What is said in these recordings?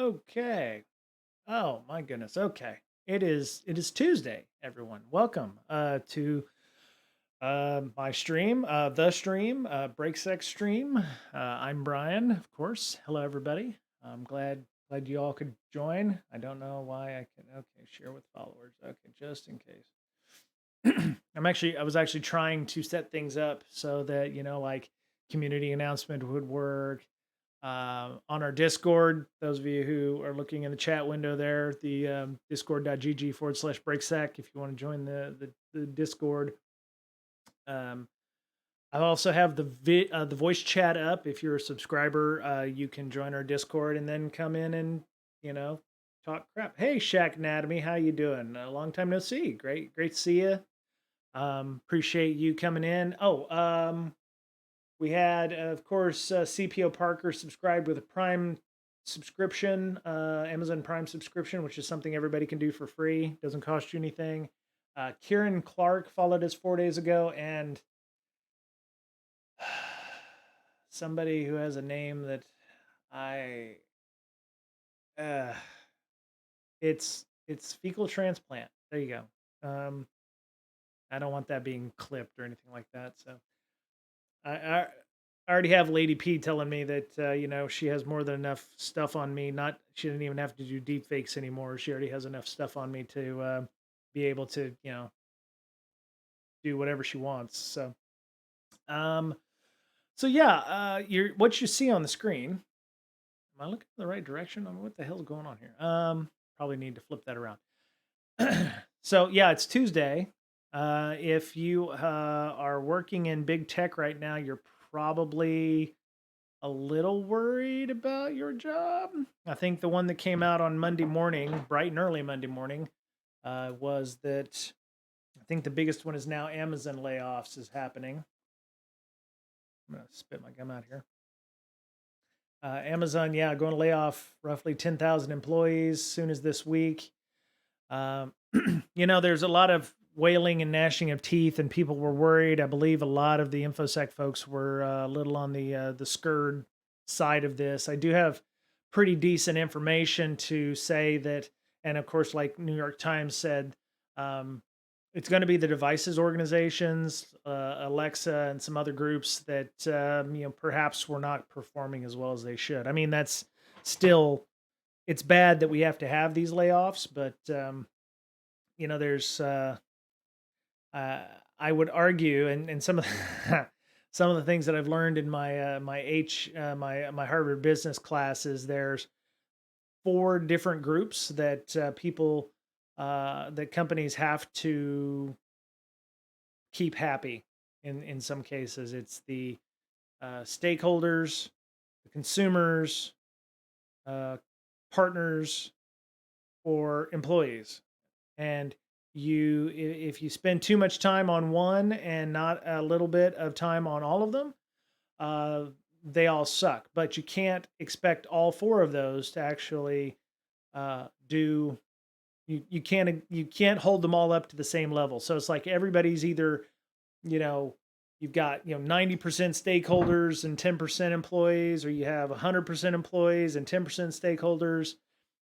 Okay. Oh my goodness. Okay. It is Tuesday, everyone. Welcome to my stream, the stream, Break Sex stream. I'm Brian, of course. Hello everybody. I'm glad you all could join. I don't know why I can okay, share with followers. Okay, just in case. I was actually trying to set things up so that, like community announcement would work on our Discord. Those of you who are looking in the chat window there, the discord.gg/breaksec, if you want to join the Discord. Um, I also have the voice chat up. If you're a subscriber, you can join our Discord and then come in and you know talk crap. Hey, Shaq Anatomy, how you doing? A long time no see. Great to see you. Appreciate you coming in. We had, of course, CPO Parker subscribed with a Prime subscription, Amazon Prime subscription, which is something everybody can do for free. Doesn't cost you anything. Kieran Clark followed us 4 days ago, and somebody who has a name that I, uh, it's fecal transplant. There you go. I don't want that being clipped or anything like that. So I already have Lady P telling me that she has more than enough stuff on me. Not she didn't even have to do deep fakes anymore. She already has enough stuff on me to be able to do whatever she wants. Um, so yeah, you're what you see on the screen. Am I looking in the right direction? I mean, what the hell's going on here? Probably need to flip that around. So yeah, it's Tuesday. If you are working in big tech right now, you're probably a little worried about your job. I think the one that came out on Monday morning, bright and early Monday morning, was that I think the biggest one is now Amazon layoffs is happening. I'm gonna spit my gum out here. Amazon, yeah, going to lay off roughly 10,000 employees soon as this week. Um, there's a lot of wailing and gnashing of teeth, and people were worried. I believe a lot of the InfoSec folks were a little on the scared side of this. I do have pretty decent information to say that, and of course, like New York Times said, um, it's going to be the devices organizations, Alexa, and some other groups that perhaps were not performing as well as they should. I mean, that's still it's bad that we have to have these layoffs, but there's I would argue, and some of the, some of the things that I've learned in my Harvard business classes, there's four different groups that that companies have to keep happy. In some cases, it's the stakeholders, the consumers, partners, or employees. And if you spend too much time on one and not a little bit of time on all of them, uh, they all suck. But you can't expect all four of those to actually do. You can't hold them all up to the same level. So it's like everybody's either you know you've got 90% stakeholders and 10% employees, or you have 100% employees and 10% stakeholders.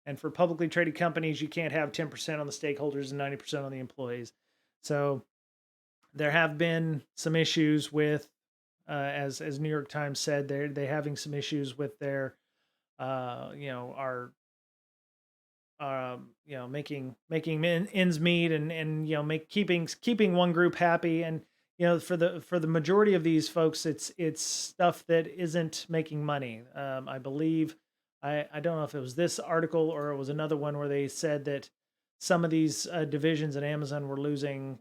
And for publicly traded companies, you can't have 10% on the stakeholders and 90% on the employees. So there have been some issues with, as New York Times said, they're having some issues with their, our, making ends meet, and keeping one group happy. And for the majority of these folks, it's stuff that isn't making money. I believe I don't know if it was this article or it was another one where they said that some of these divisions at Amazon were losing,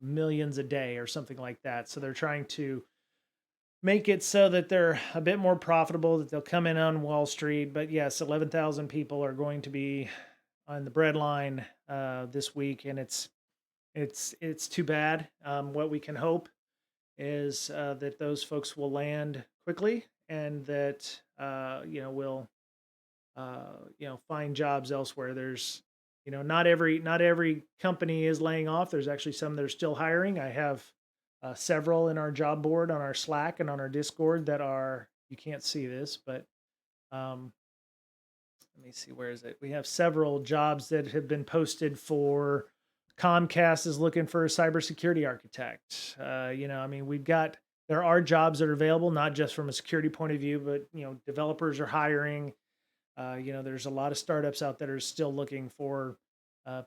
millions a day or something like that. So they're trying to make it so that they're a bit more profitable, that they'll come in on Wall Street. But yes, 11,000 people are going to be on the breadline this week, and it's too bad. What we can hope is that those folks will land quickly, and that will find jobs elsewhere. There's not every company is laying off. There's actually some that are still hiring. I have several in our job board on our Slack and on our Discord that are, you can't see this, but um, let me see, where is it? We have several jobs that have been posted for. Comcast is looking for a cybersecurity architect. I mean, there are jobs that are available, not just from a security point of view, but developers are hiring. There's a lot of startups out that are still looking for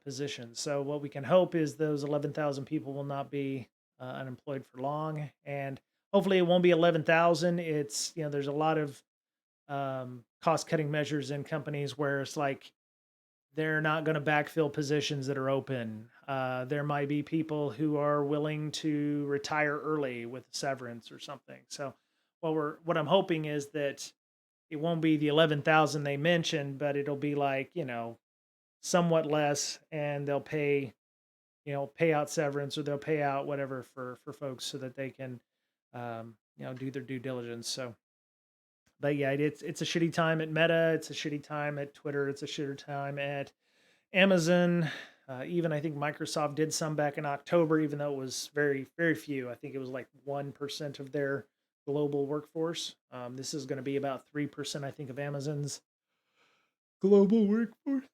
positions. So what we can hope is those 11,000 people will not be unemployed for long, and hopefully it won't be 11,000. It's there's a lot of cost cutting measures in companies where it's like they're not going to backfill positions that are open. There might be people who are willing to retire early with severance or something. So what I'm hoping is that it won't be the 11,000 they mentioned, but it'll be like, somewhat less, and they'll pay out severance, or they'll pay out whatever for folks so that they can, do their due diligence. So, but yeah, it's a shitty time at Meta. It's a shitty time at Twitter. It's a shitty time at Amazon. Even I think Microsoft did some back in October, even though it was very, very few. I think it was like 1% of their global workforce. This is going to be about 3%, I think, of Amazon's global workforce.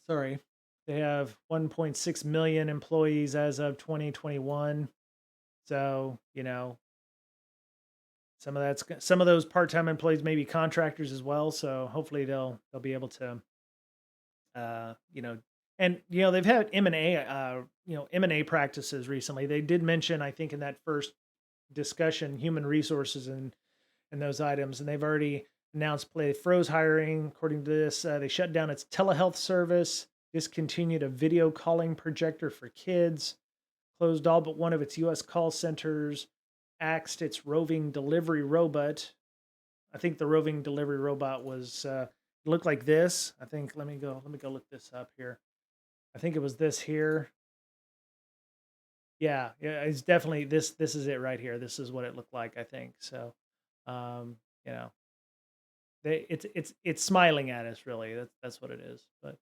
Sorry. They have 1.6 million employees as of 2021. So, some of those part-time employees may be contractors as well. So hopefully they'll be able to, uh, you know, they've had M&A practices recently. They did mention, I think, in that first discussion, human resources and those items, and they've already announced they froze hiring. According to this, they shut down its telehealth service, discontinued a video calling projector for kids, closed all but one of its U.S. call centers, axed its roving delivery robot. I think the roving delivery robot was looked like this. I think let me go look this up here. I think it was this here. Yeah, it's definitely this. This is it right here. This is what it looked like, I think. So, um, you know, it's smiling at us, really. That's what it is. But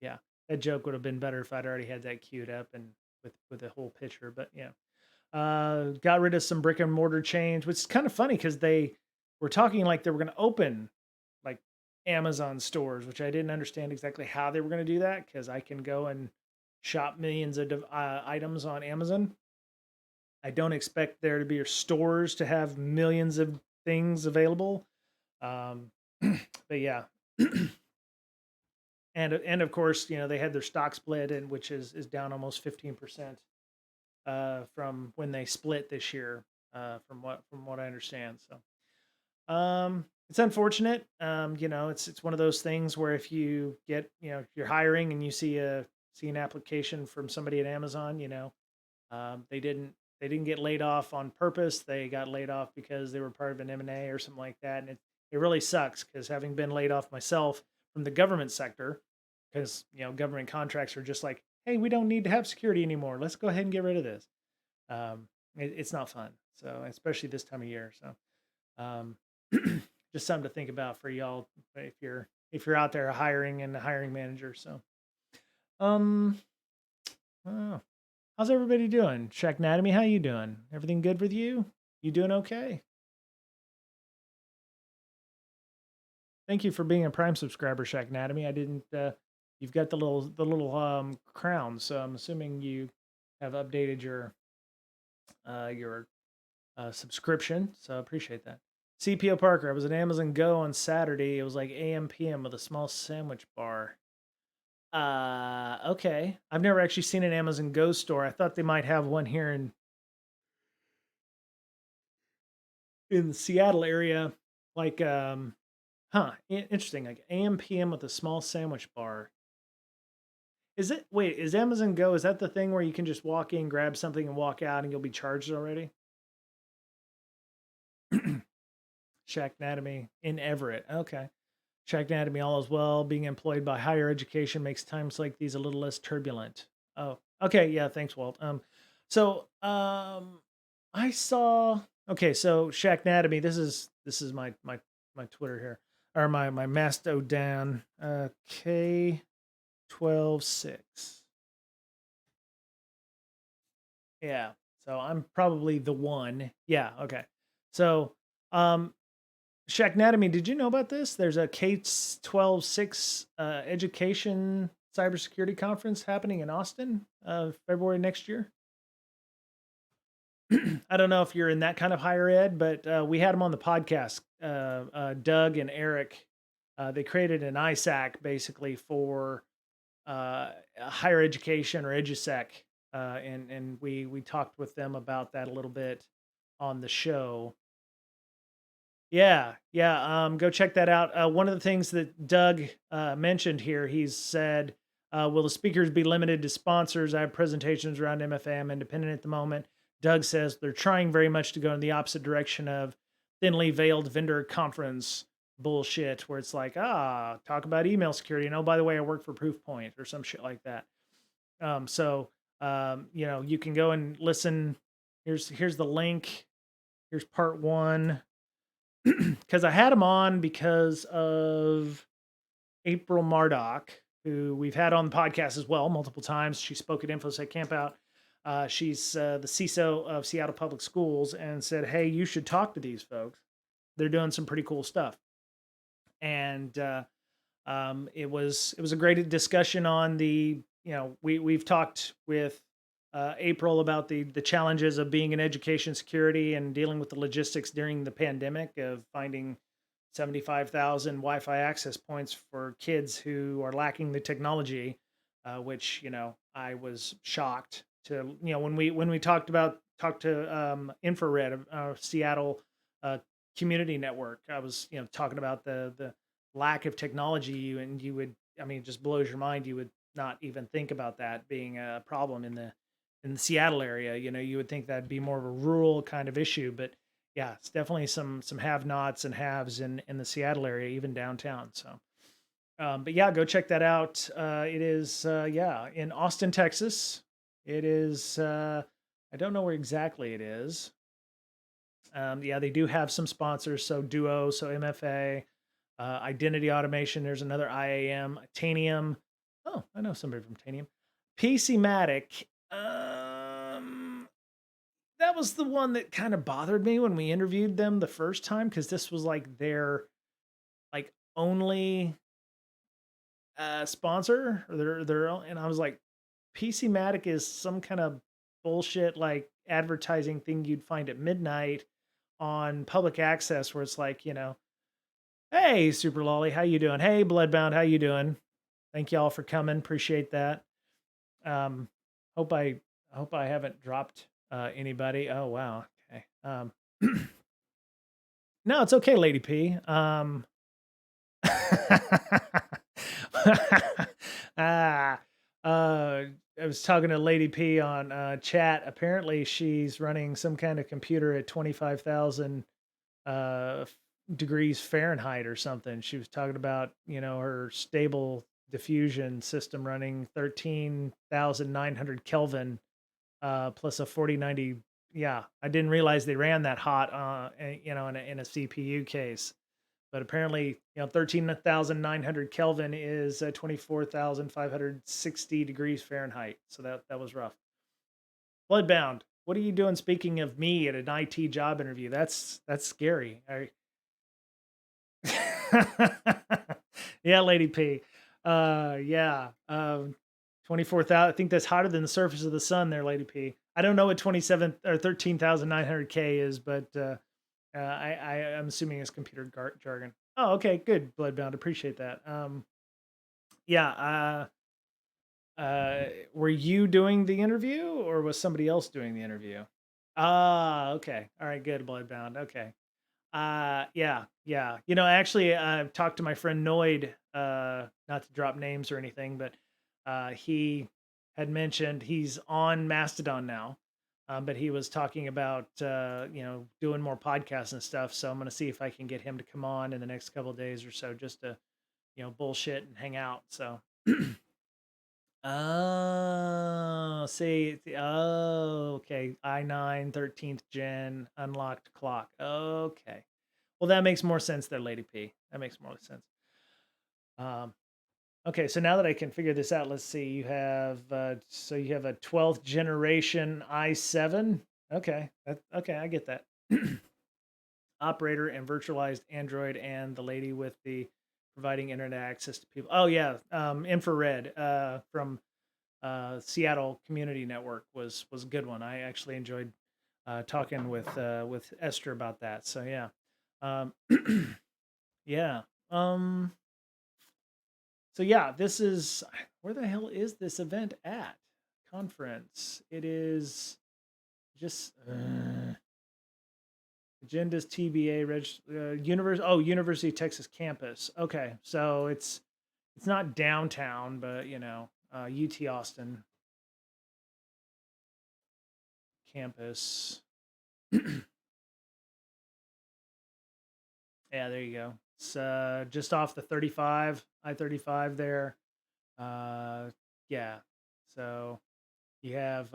yeah, that joke would have been better if I'd already had that queued up and with a whole picture. But yeah, got rid of some brick and mortar chains, which is kind of funny because they were talking like they were going to open like Amazon stores, which I didn't understand exactly how they were going to do that, because I can go and shop millions of items on Amazon. I don't expect there to be stores to have millions of things available. Um, but yeah, and of course, they had their stock split, and which is down almost 15% from when they split this year, from what I understand. So it's unfortunate. It's one of those things where if you get, if you're hiring and you see an application from somebody at Amazon, they didn't get laid off on purpose. They got laid off because they were part of an M&A or something like that. And it really sucks, because having been laid off myself from the government sector, because government contracts are just like, hey, we don't need to have security anymore. Let's go ahead and get rid of this. It's not fun. So especially this time of year. So just something to think about for y'all if you're out there hiring and a hiring manager. So um, oh, how's everybody doing? Shaq Anatomy, how you doing? Everything good with you? You doing okay? Thank you for being a Prime subscriber, Shaq Anatomy. I didn't. You've got the little crown, so I'm assuming you have updated your subscription. So I appreciate that. CPO Parker, I was at Amazon Go on Saturday. It was like AM PM with a small sandwich bar. Okay. I've never actually seen an Amazon Go store. I thought they might have one here in the Seattle area. Like, interesting. Like AM PM with a small sandwich bar. Is Amazon Go, is that the thing where you can just walk in, grab something, and walk out, and you'll be charged already? Shaq Anatomy in Everett. Okay. Shaq Anatomy, all is well. Being employed by higher education makes times like these a little less turbulent. Oh, okay. Yeah. Thanks, Walt. I saw. Okay, so Shaq Anatomy. This is my Twitter here, or my Mastodon. K126. Yeah. So I'm probably the one. Yeah. Okay. So, um, Shacknatomy, did you know about this? There's a K-12-6 education cybersecurity conference happening in Austin, February next year. I don't know if you're in that kind of higher ed, but we had them on the podcast. Doug and Eric, they created an ISAC basically for higher education or EduSec, and we talked with them about that a little bit on the show. Yeah, yeah. Go check that out. One of the things that Doug mentioned here, he said, "Will the speakers be limited to sponsors? I have presentations around MFA. I'm independent at the moment." Doug says they're trying very much to go in the opposite direction of thinly veiled vendor conference bullshit, where it's like, talk about email security. And oh, by the way, I work for Proofpoint or some shit like that. You can go and listen. Here's the link. Here's part one. Because I had him on because of April Mardock, who we've had on the podcast as well multiple times. She spoke at InfoSec Campout. She's the CISO of Seattle Public Schools and said, "Hey, you should talk to these folks. They're doing some pretty cool stuff." And it was a great discussion on the, we've talked with April about the challenges of being in education security and dealing with the logistics during the pandemic of finding 75,000 Wi-Fi access points for kids who are lacking the technology, which I was shocked to when we talked to Infrared, Seattle community network. I was talking about the lack of technology, and you would, it just blows your mind. You would not even think about that being a problem in the Seattle area. You would think that'd be more of a rural kind of issue, but yeah, it's definitely some have-nots and haves in the Seattle area, even downtown. So, but yeah, go check that out. It is in Austin, Texas. It is. I don't know where exactly it is. They do have some sponsors. So Duo, so MFA, Identity Automation. There's another IAM, Tanium. Oh, I know somebody from Tanium. PCmatic. That was the one that kind of bothered me when we interviewed them the first time, because this was like their only sponsor, or their own, and I was like, PCmatic is some kind of bullshit like advertising thing you'd find at midnight on public access, where it's like, hey, Super Lolly, how you doing? Hey, Bloodbound, how you doing? Thank y'all for coming. Appreciate that. Um, hope I haven't dropped anybody. Oh wow. Okay. No, it's okay, Lady P. I was talking to Lady P on chat. Apparently, she's running some kind of computer at 25,000 degrees Fahrenheit or something. She was talking about, her stable diffusion system running 13,900 Kelvin plus a 4090. Yeah, I didn't realize they ran that hot, in a CPU case. But apparently, 13,900 Kelvin is 24,560 degrees Fahrenheit. So that was rough. Bloodbound, what are you doing? Speaking of me at an IT job interview, that's scary. Yeah, Lady P. Yeah. 24,000. I think that's hotter than the surface of the sun there, Lady P. I don't know what 27 or 13,900 K is, but I'm assuming it's computer jargon. Oh, okay, good, Bloodbound. Appreciate that. Yeah. Were you doing the interview, or was somebody else doing the interview? Ah, okay. All right, good, Bloodbound. Okay. Yeah. Actually, I've talked to my friend Noid, not to drop names or anything, but he had mentioned he's on Mastodon now. But he was talking about doing more podcasts and stuff. So I'm going to see if I can get him to come on in the next couple of days or so, just to bullshit and hang out. So okay, i9 13th gen unlocked clock. Okay, well, that makes more sense there, Lady P. That makes more sense. Okay, so now that I can figure this out, let's see. You have you have a 12th generation i7. Okay, okay, I get that. operator and virtualized Android, and the lady with the providing internet access to people. Oh yeah, infrared from Seattle Community Network was a good one. I actually enjoyed talking with Esther about that. So yeah, um, yeah. Um, so yeah, this is where the hell is this event at? Conference. It is just agendas TBA University of Texas campus. Okay, so it's not downtown, but UT Austin campus. Yeah, there you go. It's just off the 35, I-35 there. Yeah. So you have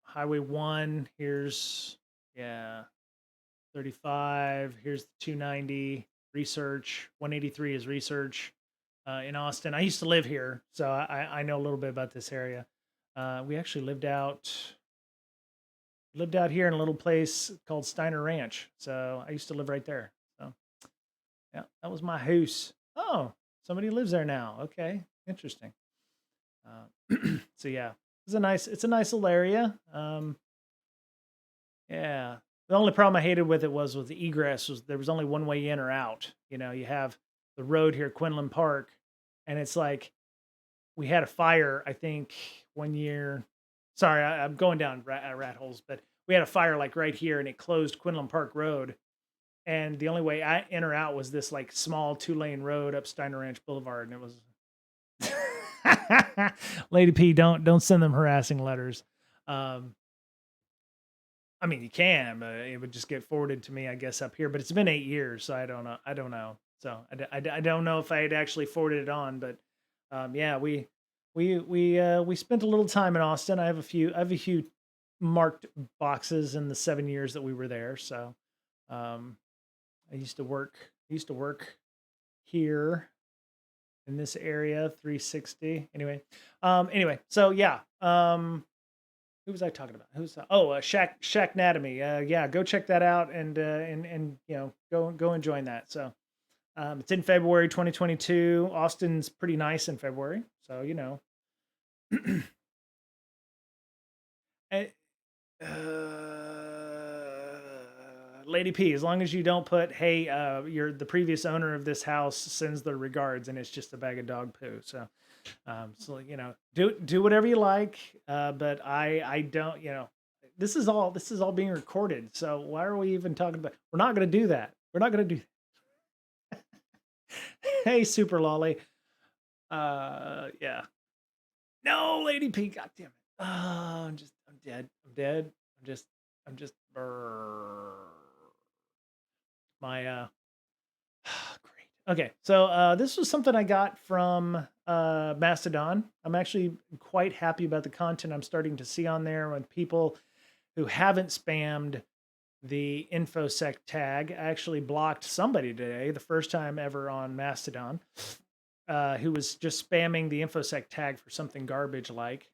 Highway 1. Here's, yeah, 35. Here's the 290. Research. 183 is research in Austin. I used to live here, so I know a little bit about this area. We actually lived out here in a little place called Steiner Ranch. So I used to live right there. So yeah, that was my house. Oh, somebody lives there now. Okay, interesting. So yeah, it's a nice little area. Yeah. The only problem I hated with it was with the egress was there was only one way in or out. You have the road here, Quinlan Park, and it's like we had a fire, I think, one year. Sorry, I'm going down rat holes, but we had a fire like right here, and it closed Quinlan Park Road. And the only way in or out was this like small 2-lane road up Steiner Ranch Boulevard, and it was. Lady P, don't send them harassing letters. I mean, you can, but it would just get forwarded to me, I guess, up here. But it's been 8 years, so I don't know. I don't know. So I don't know if I had actually forwarded it on, but yeah, we spent a little time in Austin. I have a few marked boxes in the 7 years that we were there. So I used to work here in this area, 360. Anyway, so yeah. Who was I talking about? Shack Anatomy. Yeah, go check that out and go and join that. So it's in February 2022. Austin's pretty nice in February, so Eh, Lady P, as long as you don't put, hey, you're the previous owner of this house sends their regards, and it's just a bag of dog poo. So do whatever you like, but I don't. This is all being recorded. So why are we even talking about? We're not going to do that. We're not going to do. Hey, Super Lolly. Yeah. No, Lady P. God damn it. I'm dead. I'm just. My great. Okay, so this was something I got from Mastodon. I'm actually quite happy about the content I'm starting to see on there with people who haven't spammed the infosec tag. I actually blocked somebody today, the first time ever on Mastodon, who was just spamming the infosec tag for something garbage like.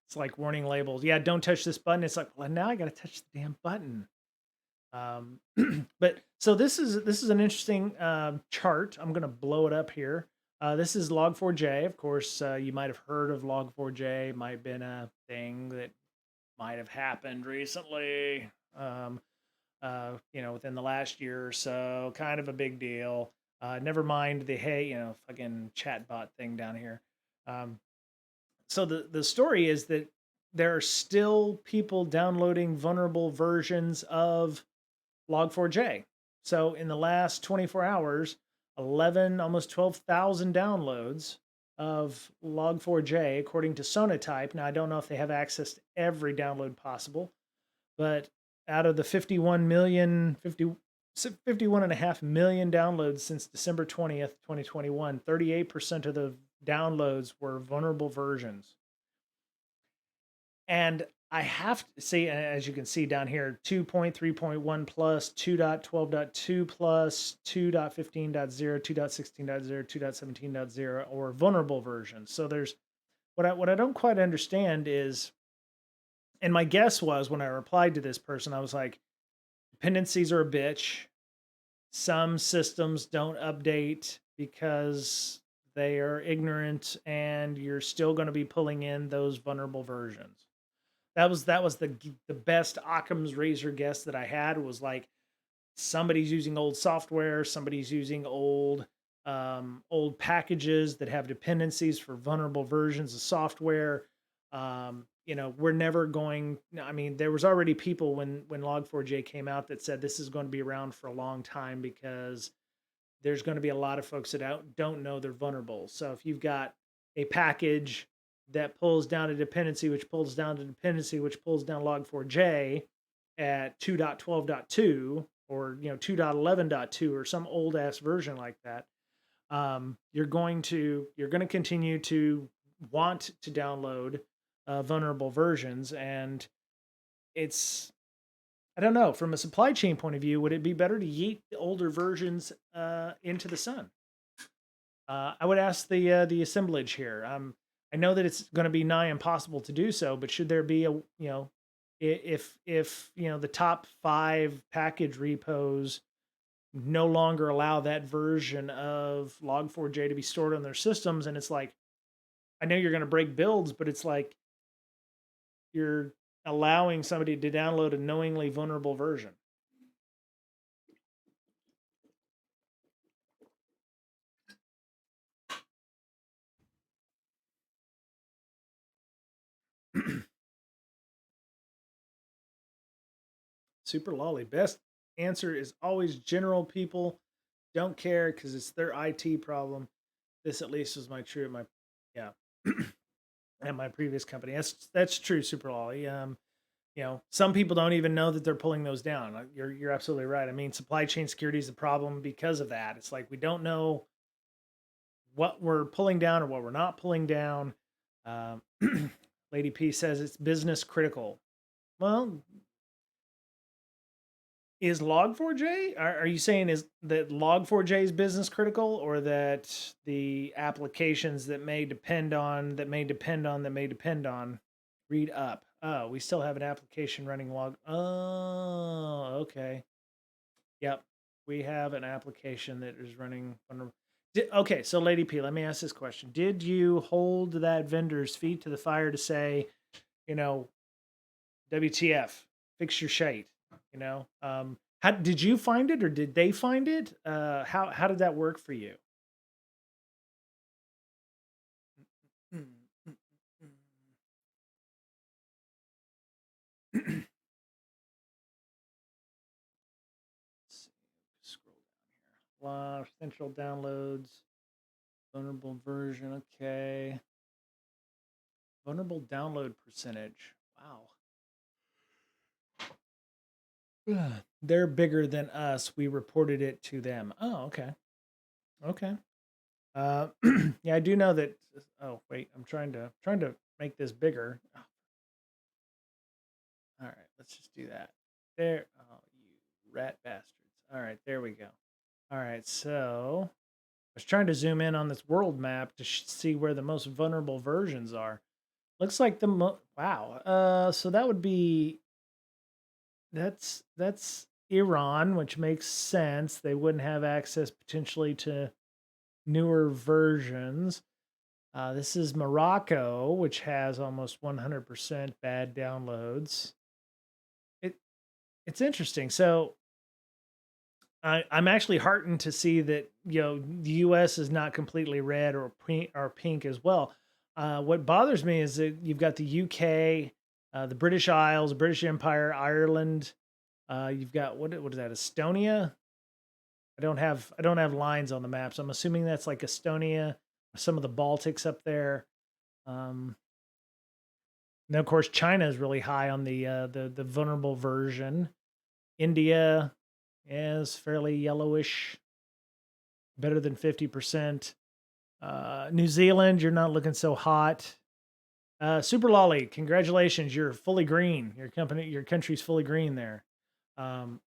It's like warning labels. Yeah, don't touch this button. It's like, well, now I got to touch the damn button. But so this is an interesting chart. I'm going to blow it up here. This is Log4j. Of course, you might have heard of Log4j. Might have been a thing that might have happened recently. Within the last year or so, kind of a big deal. Never mind the fucking chatbot thing down here. So the story is that there are still people downloading vulnerable versions of Log4j. So in the last 24 hours, 11, almost 12,000 downloads of Log4j, according to Sonatype. Now, I don't know if they have access to every download possible, but out of the 51.5 million downloads since December 20th, 2021, 38% of the downloads were vulnerable versions. And I have to see, as you can see down here, 2.3.1 plus, 2.12.2 plus, 2.15.0, 2.16.0, 2.17.0, or vulnerable versions. So there's what I don't quite understand is, And my guess was when I replied to this person, I was like, dependencies are a bitch. Some systems don't update because they are ignorant, and you're still going to be pulling in those vulnerable versions. That was the best Occam's razor guess that I had, was like, somebody's using old software, somebody's using old packages that have dependencies for vulnerable versions of software. We're never going. I mean, there was already people when Log4j came out that said this is going to be around for a long time, because there's going to be a lot of folks that don't know they're vulnerable. So if you've got a package that pulls down a dependency, which pulls down a dependency, which pulls down log4j at 2.12.2, or 2.11.2, or some old ass version like that, you're going to continue to want to download vulnerable versions. And it's, I don't know, from a supply chain point of view, would it be better to yeet the older versions into the sun? I would ask the assemblage here. I know that it's going to be nigh impossible to do so, but should there be if the top 5 package repos no longer allow that version of Log4j to be stored on their systems, and it's like, I know you're going to break builds, but it's like you're allowing somebody to download a knowingly vulnerable version. Super lolly. Best answer is always general people don't care because it's their IT problem. This at least was my true at my yeah at my previous company. That's true, Super lolly. Some people don't even know that they're pulling those down. You're absolutely right. I mean, supply chain security is a problem because of that. It's like we don't know what we're pulling down or what we're not pulling down. Um, Lady P says it's business critical. Well, is Log4j? Are you saying is that Log4j is business critical, or that the applications that may depend on read up? Oh, we still have an application running log. Oh, okay. Yep, we have an application that is running. Okay, so Lady P, let me ask this question: did you hold that vendor's feet to the fire to say, you know, WTF, fix your shite? How did you find it, or did they find it? How did that work for you? Scroll down here. Central downloads, vulnerable version. Okay, vulnerable download percentage. Wow. They're bigger than us. We reported it to them. Oh, okay. Okay. Yeah, I do know that. Oh, wait, I'm trying to make this bigger. Oh, all right, let's just do that. There. Oh, you rat bastards. All right, there we go. All right, so I was trying to zoom in on this world map to see where the most vulnerable versions are. Looks like wow. So that would be that's Iran, which makes sense. They wouldn't have access potentially to newer versions. This is Morocco, which has almost 100% bad downloads. It it's interesting. So I'm actually heartened to see that the U.S. is not completely red or pink as well. What bothers me is that you've got the U.K., the British Isles, the British Empire, Ireland. You've got what is that? Estonia. I don't have lines on the maps. I'm assuming that's like Estonia, some of the Baltics up there. Um, and of course, China is really high on the vulnerable version. India is fairly yellowish, better than 50%. New Zealand, you're not looking so hot. Super Lolly, congratulations, you're fully green. Your country's fully green there. Um,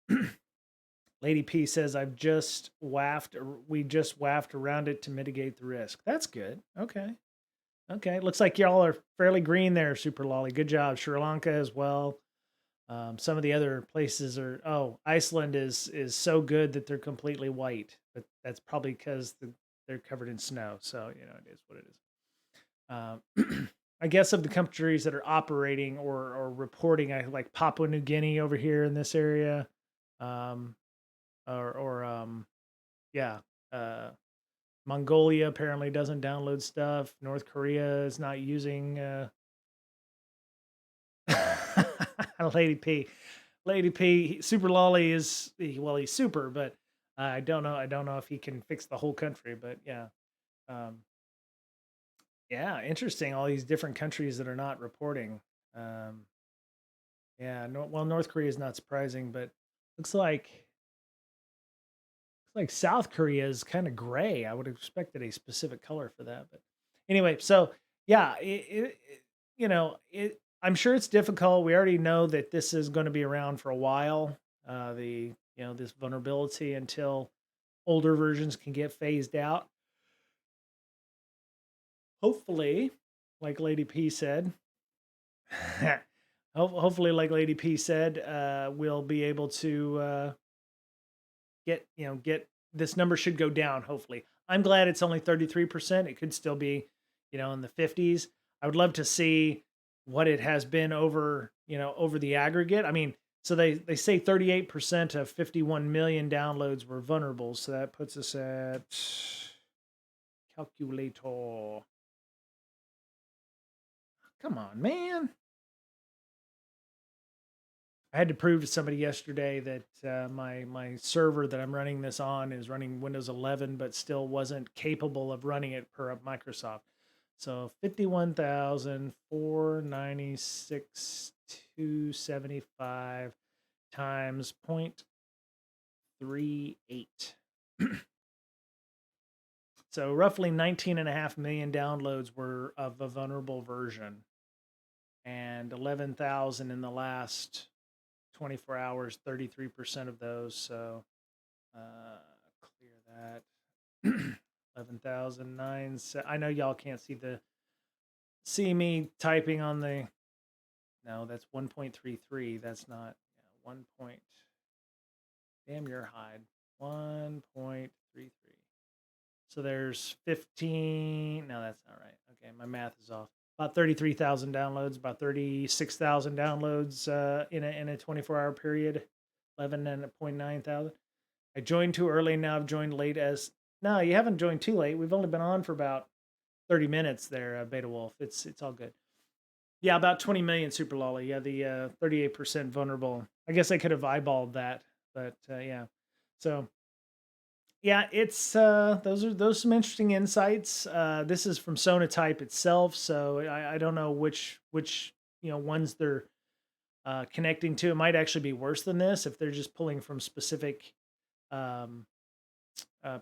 Lady P says, we just waffed around it to mitigate the risk. That's good. Okay. Okay, looks like y'all are fairly green there, Super Lolly. Good job. Sri Lanka as well. Some of the other places are. Oh, Iceland is so good that they're completely white, but that's probably because they're covered in snow. So it is what it is. I guess of the countries that are operating or reporting, I like Papua New Guinea over here in this area, um, or yeah, uh, Mongolia apparently doesn't download stuff. North Korea is not using Lady P. Lady P. Super Lolly is well, he's super, but I don't know. I don't know if he can fix the whole country. But yeah, um, yeah, interesting. All these different countries that are not reporting. Um, yeah, no, well, North Korea is not surprising, but looks like South Korea is kind of gray. I would have expected a specific color for that, but anyway. So yeah, I'm sure it's difficult. We already know that this is going to be around for a while. This vulnerability until older versions can get phased out. Hopefully, like Lady P said, hopefully, like Lady P said, we'll be able to get this number should go down. Hopefully, I'm glad it's only 33%. It could still be, in the 50s. I would love to see what it has been over the aggregate. I mean, so they say 38% of 51 million downloads were vulnerable. So that puts us at calculator. Come on, man. I had to prove to somebody yesterday that my server that I'm running this on is running Windows 11, but still wasn't capable of running it per Microsoft. So 51,496,275 times 0.38. So roughly 19.5 million downloads were of a vulnerable version, and 11,000 in the last 24 hours, 33% of those. So clear that. 11,009. I know y'all can't see me typing on the. No, that's 1.33. That's not 1 point. Damn your hide. 1.33. So there's 15. No, that's not right. Okay, my math is off. About 33,000 downloads, about 36,000 downloads in a 24-hour period. 11.9 thousand. I joined too early. Now I've joined late as. No, you haven't joined too late. We've only been on for about 30 minutes there, Beta Wolf. It's all good. Yeah, about 20 million Super Lolly. Yeah, the 38% vulnerable. I guess I could have eyeballed that, but yeah. So yeah, it's those some interesting insights. This is from Sonatype itself, so I don't know which ones they're connecting to. It might actually be worse than this if they're just pulling from um,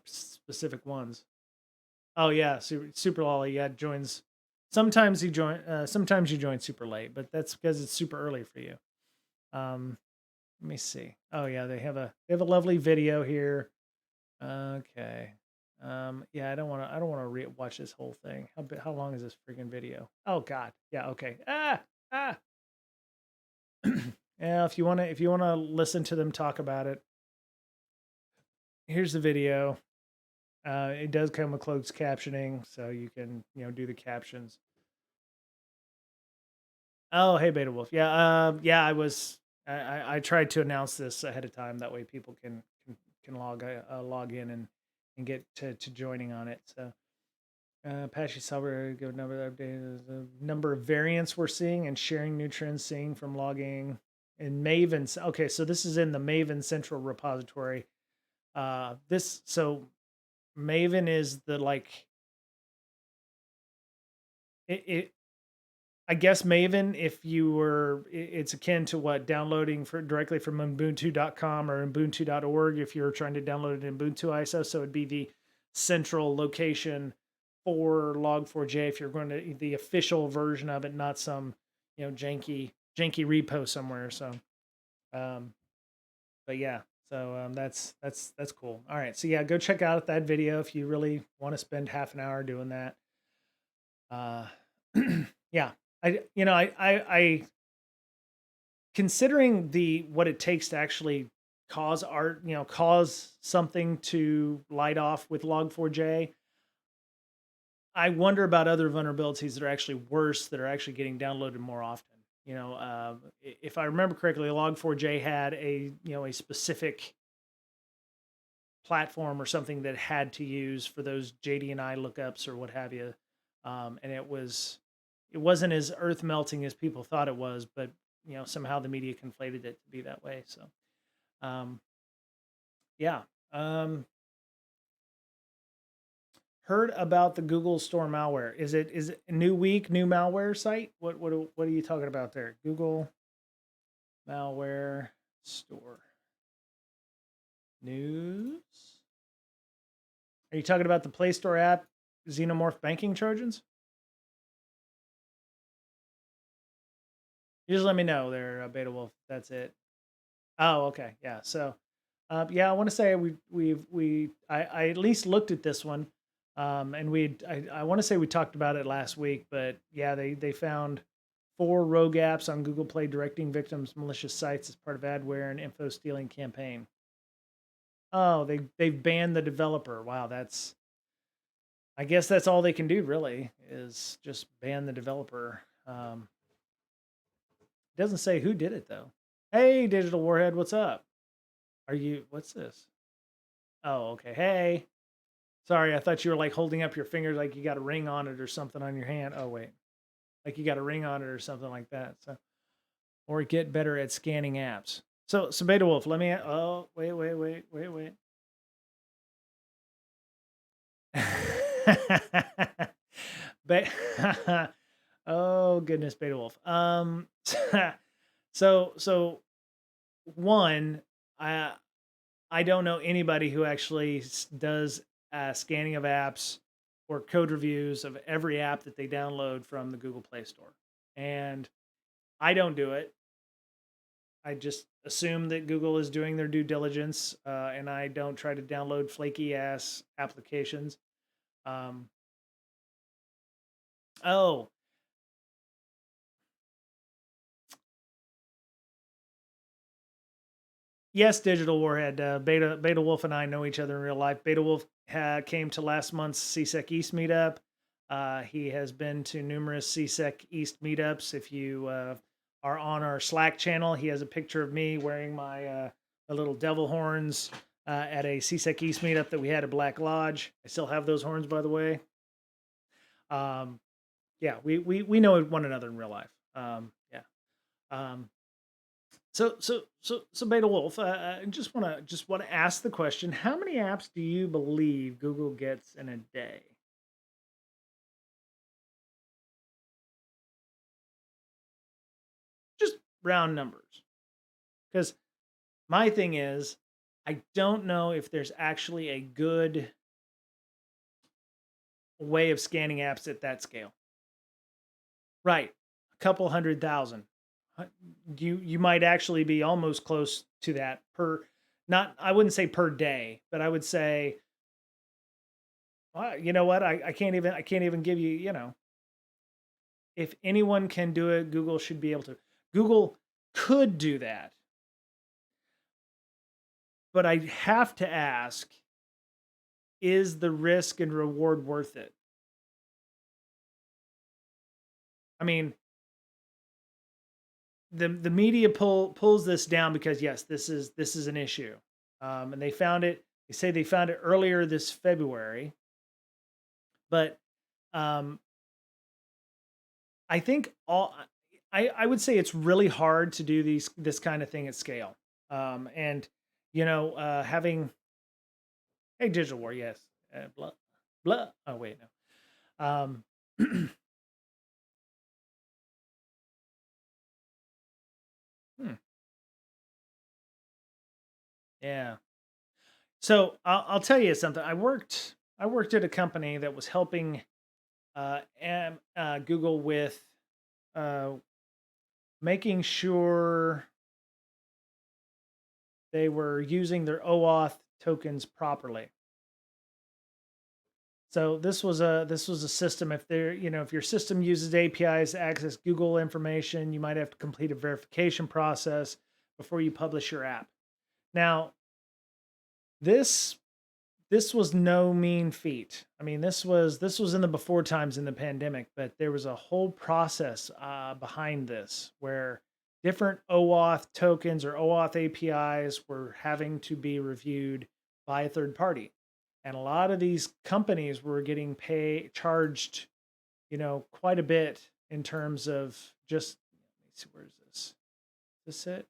specific ones. Oh yeah, Super Lolly. Yeah, joins. Sometimes you join. Sometimes you join super late, but that's because it's super early for you. Let me see. Oh yeah, they have a lovely video here. Okay. Yeah, I don't want to watch this whole thing. How long is this freaking video? Oh God. Yeah. Okay. Ah. Yeah. If you wanna listen to them talk about it, here's the video. It does come with closed captioning, so you can do the captions. Oh, hey, Beta Wolf. Yeah. Yeah. I tried to announce this ahead of time. That way, people can log in and get to joining on it. So. Apache software give number of updates, the number of variants we're seeing and sharing new trends seeing from logging in Maven. Okay, so this is in the Maven central repository. So Maven is the it I guess Maven, if you were, it's akin to what downloading directly from Ubuntu.com or Ubuntu.org if you're trying to download an Ubuntu ISO. So it'd be the central location for Log4j if you're going to the official version of it, not some janky repo somewhere. So, um, but yeah, so that's cool. All right, so yeah, go check out that video if you really want to spend half an hour doing that. Uh, yeah, I considering the what it takes to actually cause something to light off with Log4j. I wonder about other vulnerabilities that are actually worse, that are actually getting downloaded more often. If I remember correctly, Log4j had a specific platform or something that had to use for those JD&I lookups or what have you, and it wasn't as earth melting as people thought it was, but somehow the media conflated it to be that way. So, um, yeah. Heard about the Google Store malware. Is it a new week, new malware site? What are you talking about there? Google malware store news. Are you talking about the Play Store app, Xenomorph banking Trojans? You just let me know there, Beta Wolf. That's it. Oh, okay, yeah. So, yeah, I want to say I at least looked at this one, and I want to say we talked about it last week, but yeah, they found 4 rogue apps on Google Play directing victims malicious sites as part of adware and info stealing campaign. Oh, they've banned the developer. Wow, I guess that's all they can do really, is just ban the developer. It doesn't say who did it though. Hey, Digital Warhead, what's up? What's this? Oh, okay. Hey. Sorry, I thought you were like holding up your fingers like you got a ring on it or something on your hand. Oh, wait. Like you got a ring on it or something like that. So, or get better at scanning apps. So Beta Wolf, let me, oh, wait. But, oh goodness, Beta Wolf. So one, I don't know anybody who actually does scanning of apps or code reviews of every app that they download from the Google Play Store. And I don't do it. I just assume that Google is doing their due diligence, and I don't try to download flaky ass applications. Oh, yes, Digital Warhead. Beta Wolf and I know each other in real life. Beta Wolf came to last month's CSEC East meetup. He has been to numerous CSEC East meetups. If you are on our Slack channel, he has a picture of me wearing my little devil horns at a CSEC East meetup that we had at Black Lodge. I still have those horns, by the way. Yeah, we know one another in real life. Yeah. Um, so Beta Wolf, just want to ask the question: how many apps do you believe Google gets in a day? Just round numbers, because my thing is, I don't know if there's actually a good way of scanning apps at that scale. Right, a couple 100,000. You might actually be almost close to that per. Not, I wouldn't say per day, but I would say, well, you know what? I can't even give you, if anyone can do it, Google should be able to. Google could do that. But I have to ask, is the risk and reward worth it? I mean, the media pulls this down because yes, this is an issue. And they found it, they say they found it earlier this February. But I think I would say it's really hard to do this kind of thing at scale. And having, hey, Digital War, yes, blah blah. Oh wait, no. Hmm, yeah. So I'll tell you something. I worked at a company that was helping Google with uh, making sure they were using their OAuth tokens properly. So this was a system. If there, if your system uses APIs to access Google information, you might have to complete a verification process before you publish your app. Now, this this was no mean feat. I mean, this was in the before times in the pandemic, but there was a whole process behind this where different OAuth tokens or OAuth APIs were having to be reviewed by a third party, and a lot of these companies were getting charged, quite a bit in terms of just. Let me see, where is this? Is this it?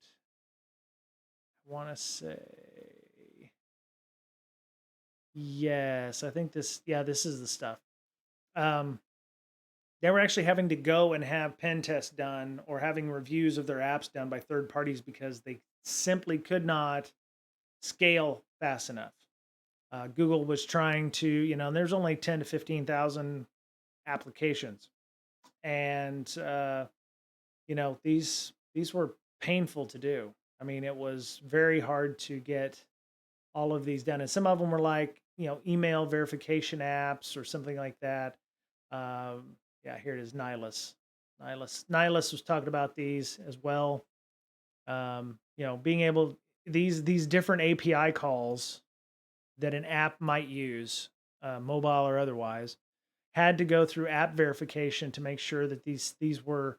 I want to say. Yes, I think this. Yeah, this is the stuff. Um, they were actually having to go and have pen tests done or having reviews of their apps done by third parties because they simply could not scale fast enough. Google was trying to, and there's only 10 to 15,000 applications, and these were painful to do. I mean, it was very hard to get all of these done, and some of them were like, email verification apps or something like that. Yeah, here it is, Nihilus. Nihilus was talking about these as well. Being able these different API calls that an app might use, mobile or otherwise, had to go through app verification to make sure that these were,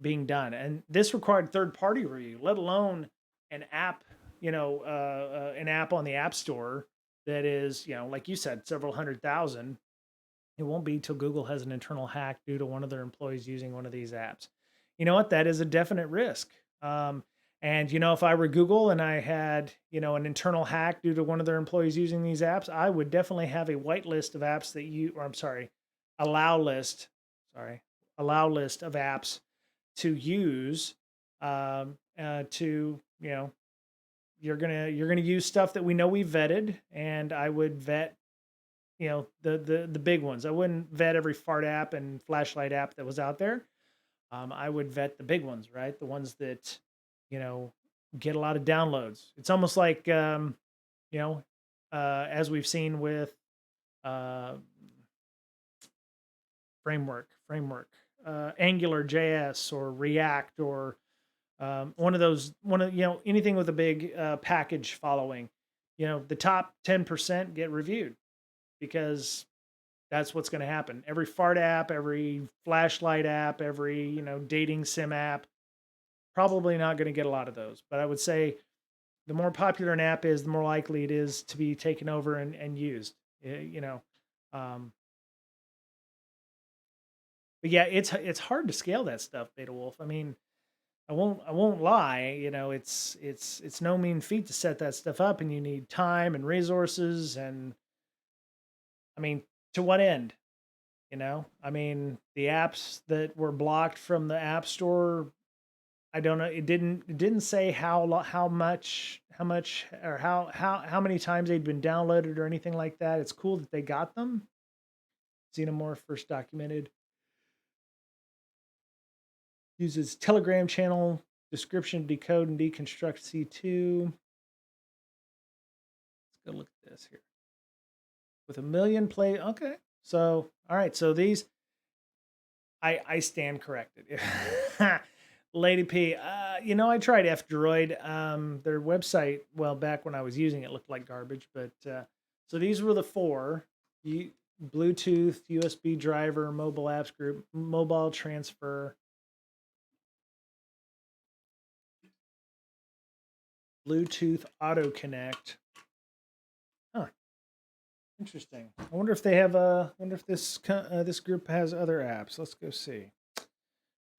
being done. And this required third party review, let alone an app, an app on the App Store that is, like you said, several 100,000. It won't be till Google has an internal hack due to one of their employees using one of these apps. You know what? That is a definite risk. And if I were Google and I had, an internal hack due to one of their employees using these apps, I would definitely have a whitelist of apps allow list, allow list of apps to use. To you're gonna use stuff that we know we vetted, and I would vet the big ones. I wouldn't vet every fart app and flashlight app that was out there. I would vet the big ones, right? The ones that you know get a lot of downloads. It's almost like you know as we've seen with uh, framework, Angular JS or React or one of anything with a big package following. The top 10% get reviewed because that's what's going to happen. Every fart app, every flashlight app, every dating sim app, probably not going to get a lot of those. But I would say the more popular an app is, the more likely it is to be taken over and used. Um, but yeah, it's hard to scale that stuff, Beta Wolf. I mean, I won't lie. It's no mean feat to set that stuff up, and you need time and resources, and I mean, to what end? I mean, the apps that were blocked from the App Store, I don't know. It didn't say how much or how many times they'd been downloaded or anything like that. It's cool that they got them. Xenomorph first documented uses Telegram channel description to decode and deconstruct C2. Let's go look at this here. With a million play, okay. So all right, so these I stand corrected. Lady P, I tried F Droid. Their website, well, back when I was using it, looked like garbage. But so these were the four: Bluetooth, USB driver, mobile apps group, mobile transfer, Bluetooth auto connect. Huh. Interesting. I wonder if they have wonder if this group has other apps. Let's go see.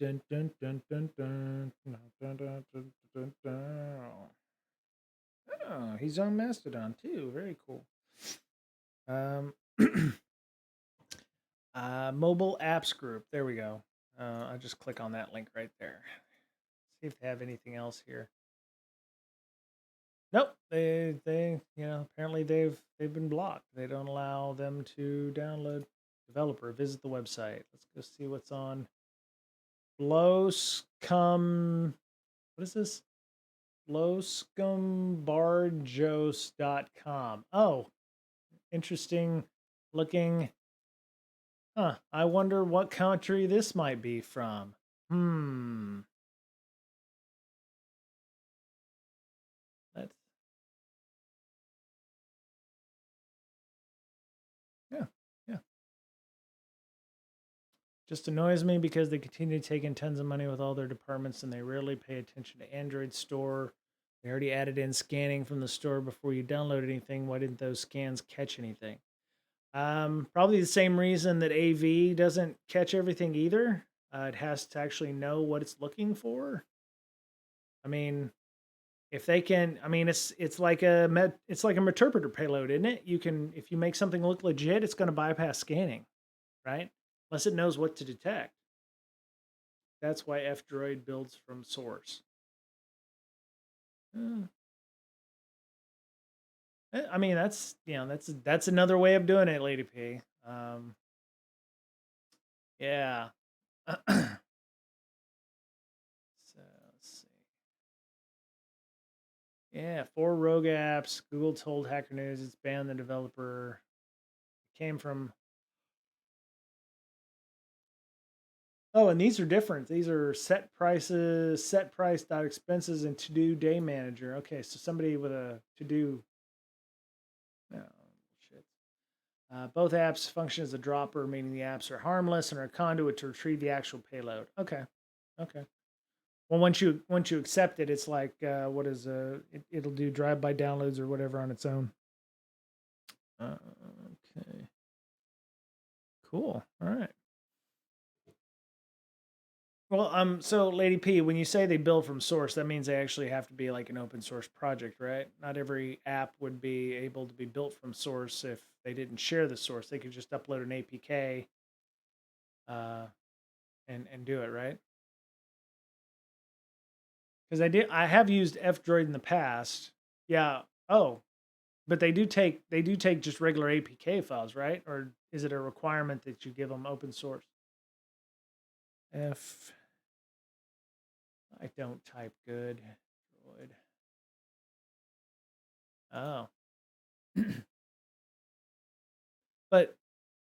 Dun, dun, dun, dun, dun, dun, dun, dun, dun, dun, dun. Oh, he's on Mastodon too. Very cool. Um, mobile apps group. There we go. I'll just click on that link right there. See if they have anything else here. Nope. They apparently they've been blocked. They don't allow them to download developer. Visit the website. Let's go see what's on Blowscum. What is this? Blowscumbarjos.com. Oh, interesting Looking, huh, I wonder what country this might be from. Hmm. That's, yeah, yeah. Just annoys me because they continue to take in tons of money with all their departments and they rarely pay attention to Android store. They already added in scanning from the store before you download anything. Why didn't those scans catch anything? Probably the same reason that AV doesn't catch everything either. It has to actually know what it's looking for. I mean, if they can, I mean, it's like it's like a interpreter payload, isn't it? You can, if you make something look legit, it's going to bypass scanning, right? Unless it knows what to detect. That's why F-Droid builds from source. Uh, I mean, that's, you know, that's another way of doing it, Lady P. Yeah. So let's see. Yeah, 4 rogue apps. Google told Hacker News it's banned the developer. It came from. Oh, and these are different. These are set prices, set price dot expenses, and to do day manager. Okay, so somebody with a to do. Oh, shit. Both apps function as a dropper, meaning the apps are harmless and are a conduit to retrieve the actual payload. Okay, okay. Well, once you accept it, it's like what is it'll do drive-by downloads or whatever on its own. Okay, cool. All right. Well, so Lady P, when you say they build from source, that means they actually have to be like an open source project, right? Not every app would be able to be built from source if they didn't share the source. They could just upload an APK uh, and do it, right? Because I have used F-Droid in the past. Yeah. Oh, but they do take just regular APK files, right? Or is it a requirement that you give them open source? F. I don't type good. Droid. Oh. But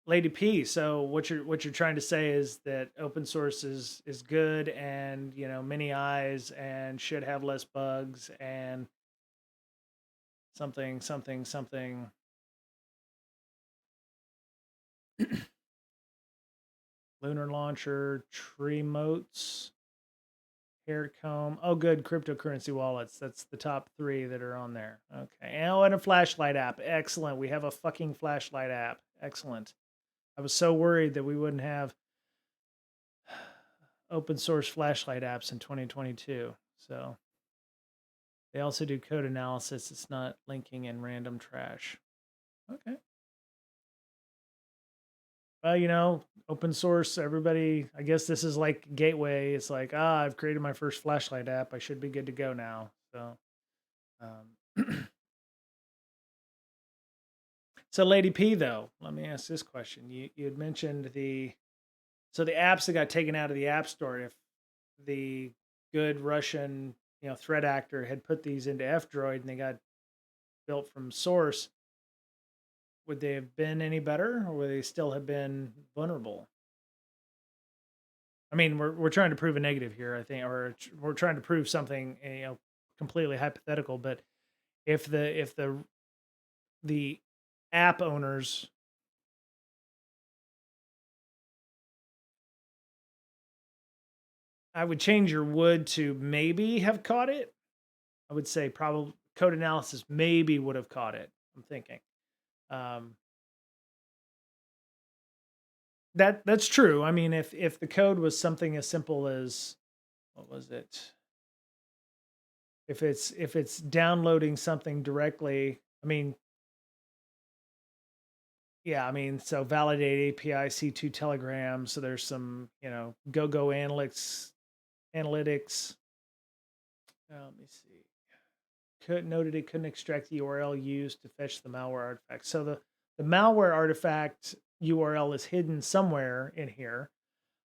Lady P, so what you're trying to say is that open source is good and many eyes and should have less bugs and something something something. Lunar launcher, tree motes, hair comb. Oh, good, cryptocurrency wallets. That's the top 3 that are on there. Okay, oh, and a flashlight app. Excellent. We have a fucking flashlight app. Excellent. I was so worried that we wouldn't have open source flashlight apps in 2022. So they also do code analysis. It's not linking in random trash. Okay. Well, open source, everybody, I guess this is like gateway. It's like, I've created my first flashlight app. I should be good to go now. So, so Lady P, though, let me ask this question. You had mentioned the apps that got taken out of the App Store. If the good Russian, threat actor had put these into F-Droid and they got built from source, would they have been any better, or would they still have been vulnerable? I mean, we're trying to prove a negative here, I think, or we're trying to prove something, completely hypothetical. But if the app owners, I would change your would to maybe have caught it. I would say probably code analysis maybe would have caught it. I'm thinking. Um, that's true. I mean, if the code was something as simple as what was it? If it's downloading something directly, I mean, yeah, I mean, so validate API C2 Telegram. So there's some, go analytics. Let me see. Noted it couldn't extract the URL used to fetch the malware artifact. So the malware artifact URL is hidden somewhere in here,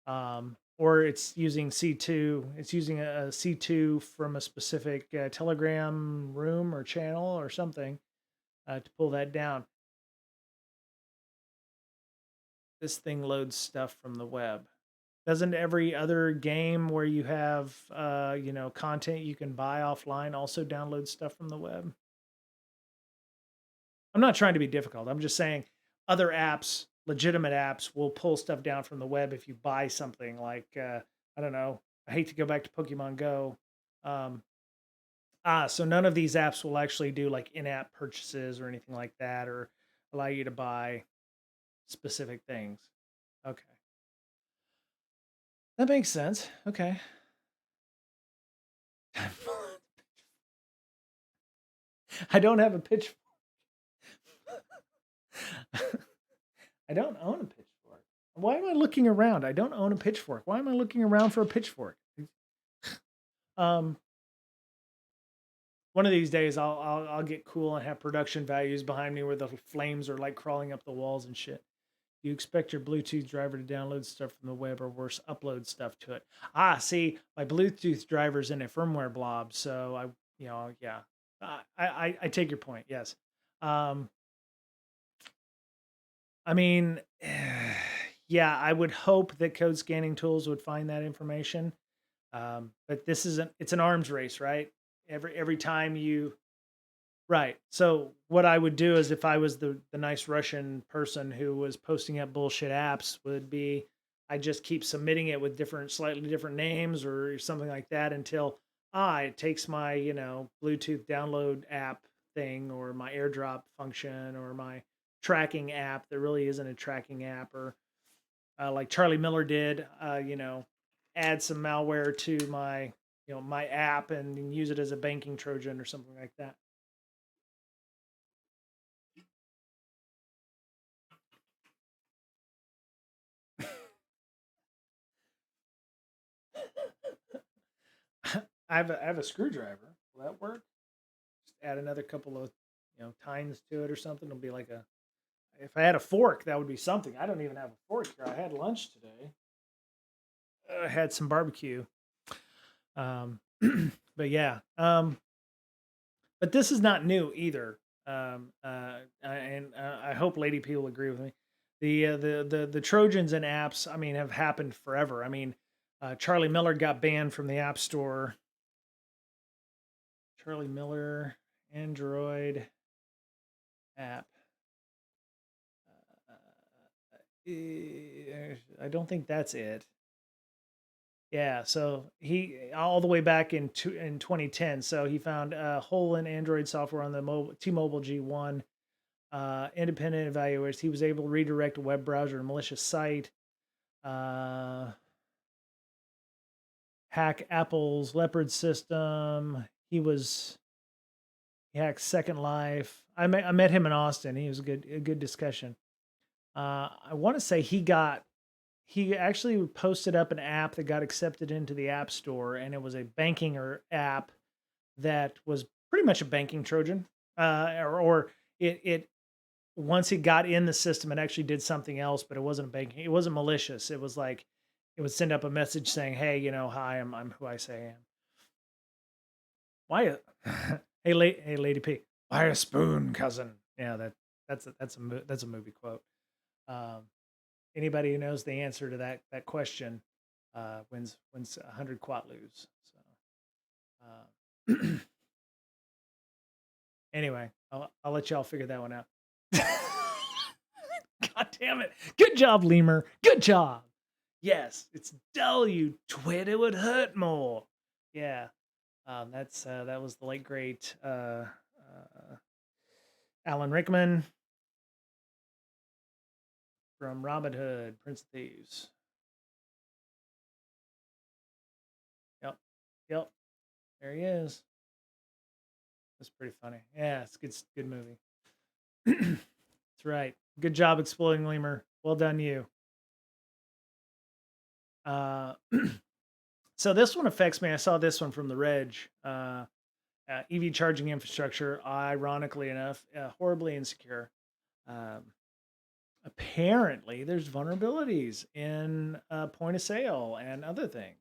or it's using C2. It's using a C2 from a specific Telegram room or channel or something to pull that down. this thing loads stuff from the web. Doesn't every other game where you have content you can buy offline also download stuff from the web? I'm not trying to be difficult. I'm just saying other apps, legitimate apps, will pull stuff down from the web if you buy something like I don't know. I hate to go back to Pokemon Go. Um, so none of these apps will actually do like in-app purchases or anything like that, or allow you to buy specific things. Okay, that makes sense. Okay. I don't have a pitchfork. I don't own a pitchfork. Why am I looking around? I don't own a pitchfork. Why am I looking around for a pitchfork? Um, one of these days I'll get cool and have production values behind me where the flames are like crawling up the walls and shit. You expect your Bluetooth driver to download stuff from the web or worse, upload stuff to it. See, my Bluetooth driver's in a firmware blob, so yeah. I take your point. Yes. I mean, yeah, I would hope that code scanning tools would find that information. But it's an arms race, right? Every time you right. So what I would do is if I was the nice Russian person who was posting up bullshit apps would be I just keep submitting it with slightly different names or something like that until it takes my, Bluetooth download app thing or my AirDrop function or my tracking app that really isn't a tracking app or like Charlie Miller did, add some malware to my app and use it as a banking Trojan or something like that. I have a screwdriver. Will that work? Just add another couple of tines to it or something. It'll be like if I had a fork, that would be something. I don't even have a fork here. I had lunch today. I had some barbecue. Um, but yeah. But this is not new either. And I hope Lady P will agree with me. The Trojans and apps, I mean, have happened forever. I mean, Charlie Miller got banned from the App Store. Charlie Miller Android app. I don't think that's it. Yeah, so he all the way back in 2010. So he found a hole in Android software on the T-Mobile G1. Independent evaluators. He was able to redirect a web browser to a malicious site. Hack Apple's Leopard system. He hacked Second Life. I met him in Austin. He was a good discussion. I want to say he actually posted up an app that got accepted into the App Store, and it was a banking app that was pretty much a banking Trojan. Or it once he got in the system, it actually did something else, but it wasn't banking. It wasn't malicious. It was like it would send up a message saying, "Hey, hi, I'm who I say I am." Why? Hey, Lady P. Why a spoon, cousin? Yeah, that's a movie quote. Um, Anybody who knows the answer to that question wins 100 quatloos. So anyway, I'll let y'all figure that one out. God damn it! Good job, Lemur. Good job. Yes, it's dull. You twit. It would hurt more. Yeah, that was the late great Alan Rickman from Robin Hood, Prince of Thieves. Yep. There he is. That's pretty funny. Yeah, it's good movie. That's right. Good job exploiting Lemur. Well done, you. So this one affects me. I saw this one from the Reg. EV charging infrastructure, ironically enough, horribly insecure. Apparently, there's vulnerabilities in point of sale and other things.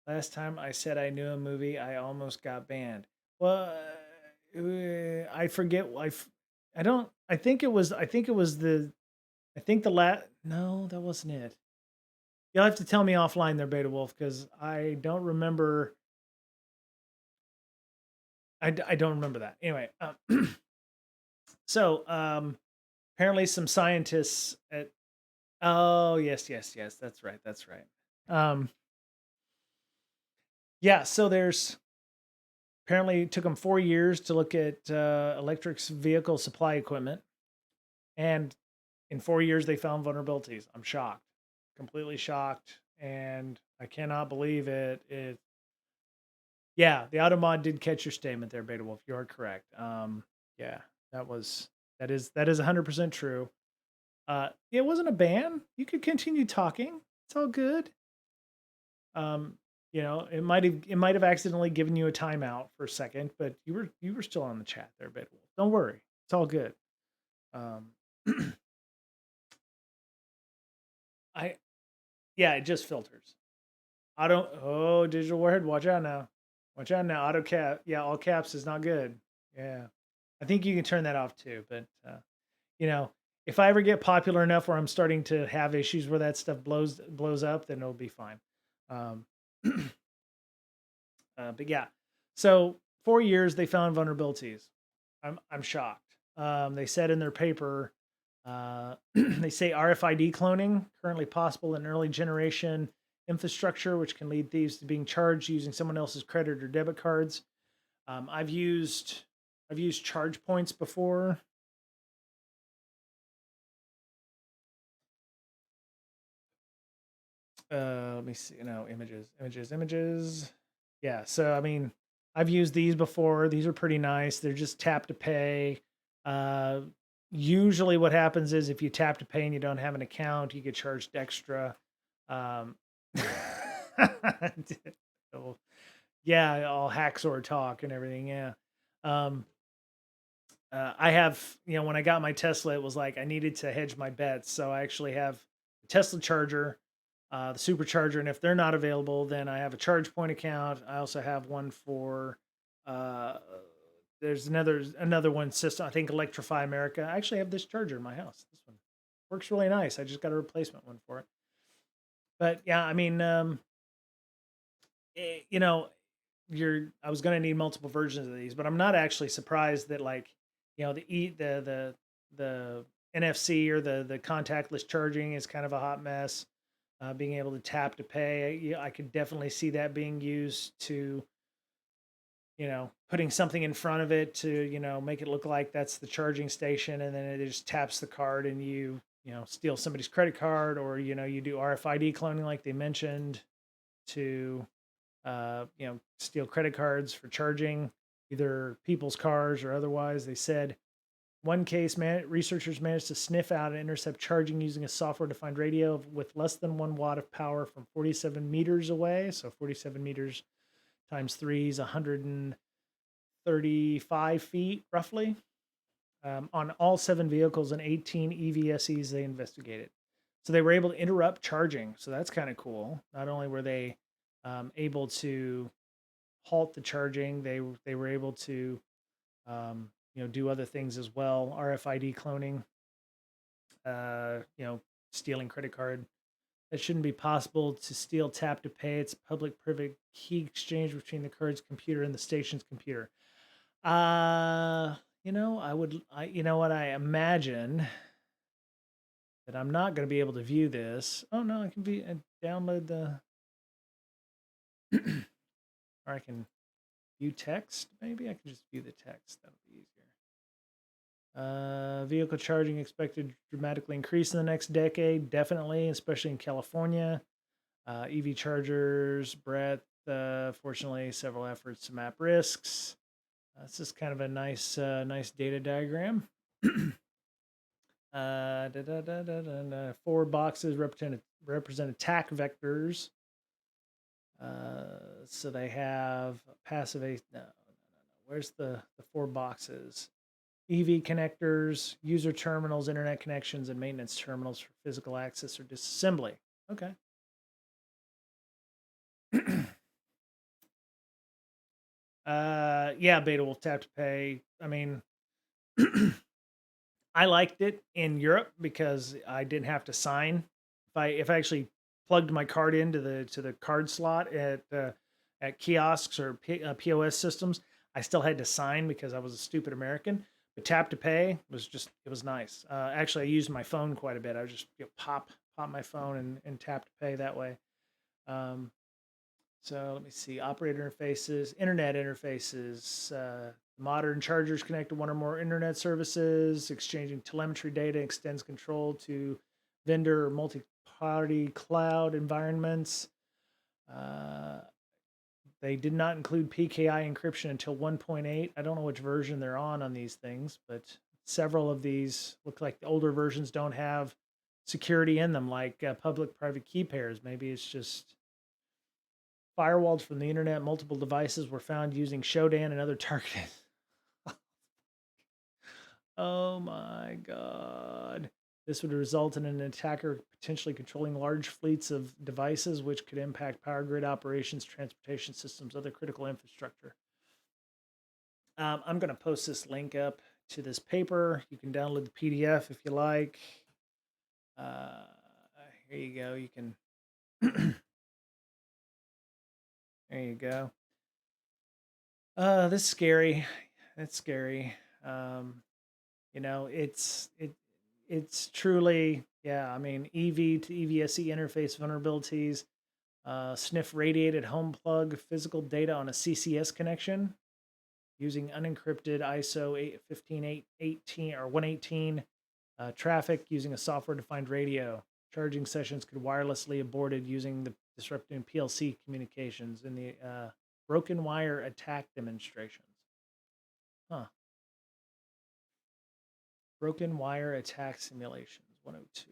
Last time I said I knew a movie, I almost got banned. Well, I forget. I think it was. I think it was the. I think the No, that wasn't it. You'll have to tell me offline there, Beta Wolf, because I don't remember. I don't remember that. Anyway, so apparently some scientists at. Oh yes. That's right. That's right. Um, yeah. So there's apparently it took them 4 years to look at electric vehicle supply equipment, and in 4 years they found vulnerabilities. I'm shocked, completely shocked, and I cannot believe it. Yeah, the Automod did catch your statement there, Beta Wolf. You are correct. Yeah, that was that is 100% true. It wasn't a ban. You could continue talking. It's all good. Um, it might have accidentally given you a timeout for a second, but you were still on the chat there, Beta Wolf. Don't worry. It's all good. Um, I Yeah, it just filters. Digital warhead, watch out now. Watch out now. Auto cap. Yeah, all caps is not good. Yeah. I think you can turn that off too, but you know, if I ever get popular enough where I'm starting to have issues where that stuff blows up, then it'll be fine. Um, but yeah, so 4 years they found vulnerabilities. I'm shocked. They said in their paper, they say RFID cloning currently possible in early generation infrastructure, which can lead thieves to being charged using someone else's credit or debit cards. I've used charge points before. Let me see. No, images. Yeah. So I mean, I've used these before. These are pretty nice. They're just tap to pay. Uh, Usually, what happens is if you tap to pay and you don't have an account, you get charged extra. Um, oh, yeah, all hacksaw talk and everything. Yeah. Um, I have, when I got my Tesla, it was like I needed to hedge my bets. So I actually have the Tesla charger, the supercharger, and if they're not available, then I have a charge point account. I also have one for uh, there's another one system. I think Electrify America. I actually have this charger in my house. This one works really nice. I just got a replacement one for it. But yeah, I mean, eh, you know, I was going to need multiple versions of these, but I'm not actually surprised that like, the NFC or the contactless charging is kind of a hot mess. Being able to tap to pay, yeah, I could definitely see that being used to, putting something in front of it to, make it look like that's the charging station, and then it just taps the card and steal somebody's credit card, or you do RFID cloning like they mentioned to steal credit cards for charging either people's cars or otherwise. They said one case, researchers managed to sniff out and intercept charging using a software-defined radio with less than 1 watt of power from 47 meters away. So 47 meters times three is 135 feet, roughly, on all 7 vehicles and 18 EVSEs they investigated. So they were able to interrupt charging. So that's kind of cool. Not only were they able to halt the charging, they were able to do other things as well. RFID cloning, stealing credit card. It shouldn't be possible to steal tap to pay. It's public-private key exchange between the card's computer and the station's computer. You know what? I imagine that I'm not going to be able to view this. Oh no, I can download the, or I can view text. Maybe I can just view the text. That'll be easier. Vehicle charging expected to dramatically increase in the next decade, definitely, especially in California. EV chargers, breadth. Fortunately, several efforts to map risks. This is kind of a nice data diagram. 4 boxes represent attack vectors. So they have passive. No. Where's the 4 boxes? EV connectors, user terminals, internet connections, and maintenance terminals for physical access or disassembly. Okay. Yeah, Beta Wolf tap to pay. I mean, I liked it in Europe because I didn't have to sign. If I actually plugged my card into the card slot at kiosks or POS systems, I still had to sign because I was a stupid American. But tap to pay was just it was nice. Actually, I used my phone quite a bit. I would just pop my phone and tap to pay that way. Um, so let me see, operator interfaces, internet interfaces, modern chargers connect to one or more internet services, exchanging telemetry data extends control to vendor or multi-party cloud environments. Uh, they did not include PKI encryption until 1.8. I don't know which version they're on these things, but several of these look like the older versions don't have security in them, like public-private key pairs. Maybe it's just firewalled from the internet. Multiple devices were found using Shodan and other targeted. Oh my God. This would result in an attacker potentially controlling large fleets of devices, which could impact power grid operations, transportation systems, other critical infrastructure. I'm going to post this link up to this paper. You can download the PDF if you like. Uh, Here you go. You can. There you go. This is scary. It's scary. Um, it's truly, yeah. I mean, EV to EVSE interface vulnerabilities, sniff radiated home plug physical data on a CCS connection using unencrypted ISO 15818 or 118 traffic using a software defined radio. Charging sessions could wirelessly aborted using the disrupting PLC communications in the broken wire attack demonstrations. Huh. Broken wire attack simulations 102.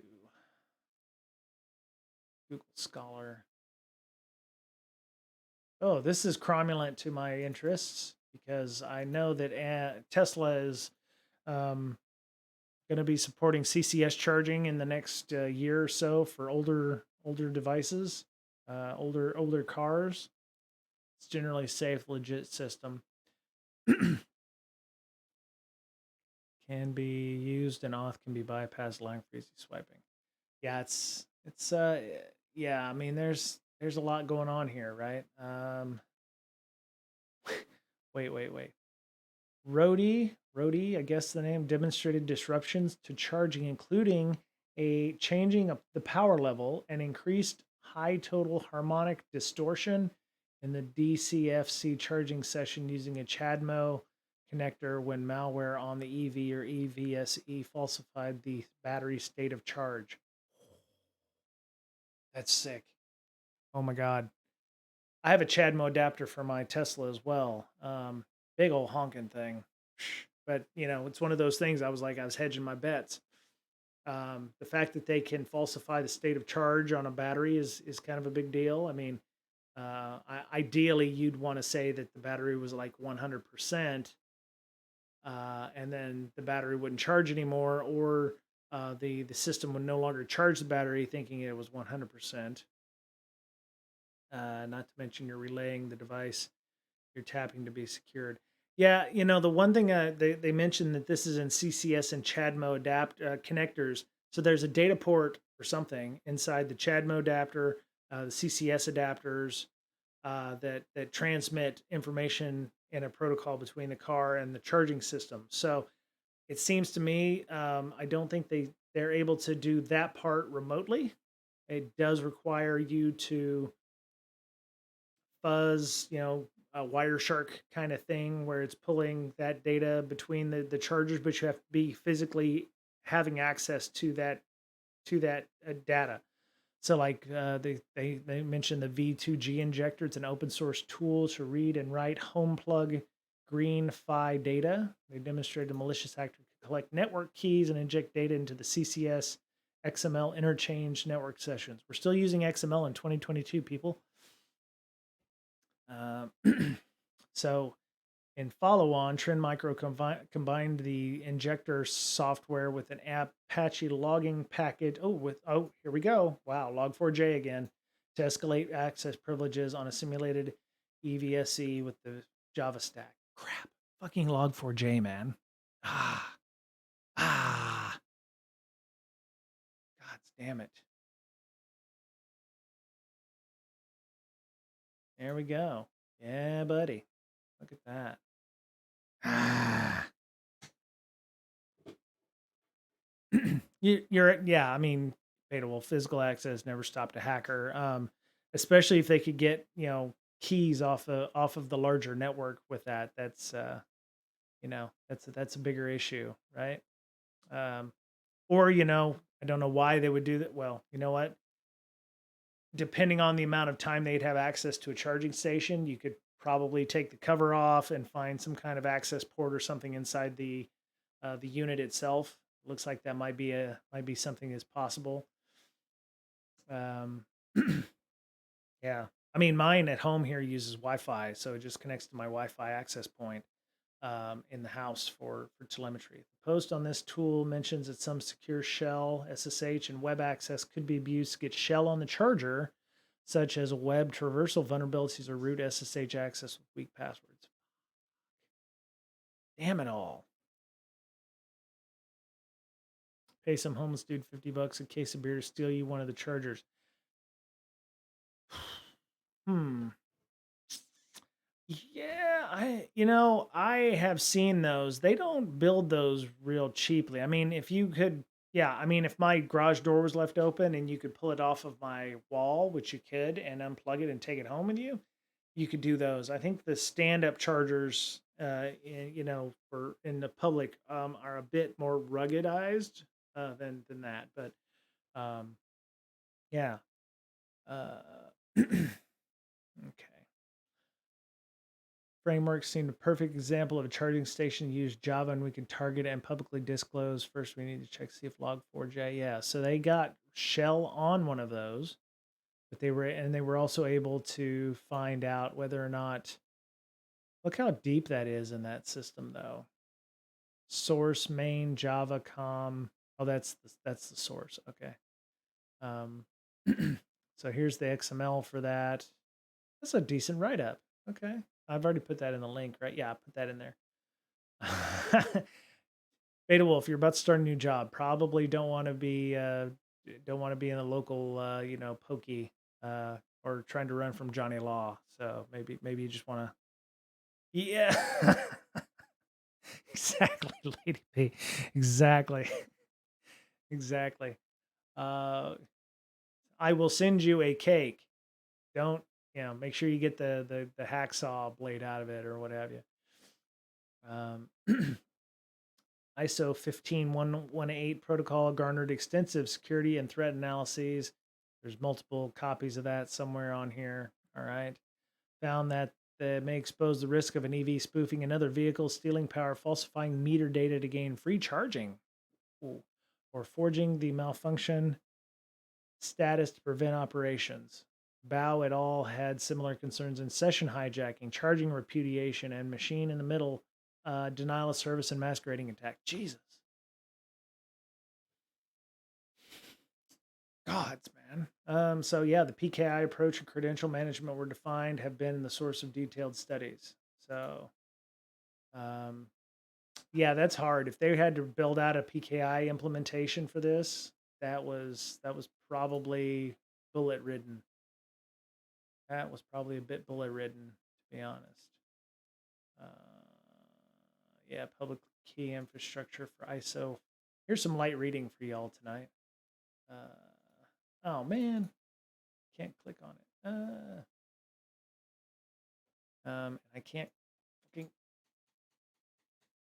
Google Scholar. Oh, this is cromulent to my interests because I know that Tesla is going to be supporting CCS charging in the next year or so for older devices, older cars. It's generally safe, legit system. Can be used and auth can be bypassed, line freezing, swiping. Yeah, it's yeah. I mean, there's a lot going on here, right? Wait. Rody, I guess the name, demonstrated disruptions to charging, including a changing of the power level and increased high total harmonic distortion in the DCFC charging session using a CHAdeMO connector when malware on the EV or EVSE falsified the battery state of charge. That's sick. Oh my God. I have a CHAdeMO adapter for my Tesla as well. Big old honking thing. But it's one of those things. I was hedging my bets. The fact that they can falsify the state of charge on a battery is kind of a big deal. I mean, ideally, you'd want to say that the battery was like 100%, and then the battery wouldn't charge anymore, or the system would no longer charge the battery, thinking it was 100%. Not to mention you're relaying the device you're tapping to be secured. Yeah, the one thing they mentioned that this is in CCS and CHAdeMO connectors. So there's a data port or something inside the CHAdeMO adapter, the CCS adapters that transmit information in a protocol between the car and the charging system. So it seems to me, I don't think they're able to do that part remotely. It does require you to fuzz, a Wireshark kind of thing where it's pulling that data between the chargers, but you have to be physically having access to that data. So like they mentioned the V2G injector. It's an open source tool to read and write home plug green PHY data. They demonstrated a malicious actor could collect network keys and inject data into the CCS XML interchange network sessions. We're still using XML in 2022, people. So in follow-on, Trend Micro combined the injector software with an Apache logging package. Here we go. Wow, Log4j again to escalate access privileges on a simulated EVSE with the Java stack. Crap, fucking Log4j, man. Damn it. There we go. Yeah, buddy. Look at that. Ah. Yeah, I mean, Beta physical access never stopped a hacker. Especially if they could get, keys off of the larger network with that. That's that's a bigger issue, right? Um, or, I don't know why they would do that. Well, you know what? Depending on the amount of time they'd have access to a charging station, you could probably take the cover off and find some kind of access port or something inside the unit itself. Looks like that might be something that's possible. Um, yeah, I mean, mine at home here uses Wi-Fi, so it just connects to my Wi-Fi access point in the house for telemetry. The post on this tool mentions that some secure shell, SSH, and web access could be abused to get shell on the charger, such as web traversal vulnerabilities or root SSH access with weak passwords. Damn it all. Pay some homeless dude $50 a case of beer to steal you one of the chargers. Hmm. Yeah, I have seen those. They don't build those real cheaply. I mean, if you could, yeah, I mean, if my garage door was left open and you could pull it off of my wall, which you could, and unplug it and take it home with you could do those. I think the stand-up chargers, for in the public, are a bit more ruggedized than that. But um, yeah, okay. Framework seemed a perfect example of a charging station use Java, and we can target and publicly disclose. First, we need to check see if log4j. Yeah, so they got shell on one of those, but they were also able to find out whether or not. Look how deep that is in that system, though. Source main Java com. Oh, that's the source. Okay. Um, so here's the XML for that. That's a decent write up. Okay. I've already put that in the link, right? Yeah, I put that in there. Beta Wolf, you're about to start a new job. Probably don't want to be in a local pokey or trying to run from Johnny Law. So maybe you just want to. Yeah. Exactly, Lady P. Exactly. Exactly. Uh I will send you a cake. Don't, make sure you get the hacksaw blade out of it or what have you. ISO 15118 protocol garnered extensive security and threat analyses. There's multiple copies of that somewhere on here. All right. Found that may expose the risk of an EV spoofing another vehicle, stealing power, falsifying meter data to gain free charging, ooh, or forging the malfunction status to prevent operations. Bao et al. Had similar concerns in session hijacking, charging repudiation, and machine in the middle denial of service and masquerading attack. Jesus. Gods, man. So yeah, the PKI approach and credential management were defined, have been the source of detailed studies. So, um, yeah, that's hard. If they had to build out a PKI implementation for this, that was probably bullet ridden. That was probably a bit bullet ridden, to be honest. Uh, yeah, public key infrastructure for ISO. Here's some light reading for y'all tonight. Oh man, can't click on it. I can't fucking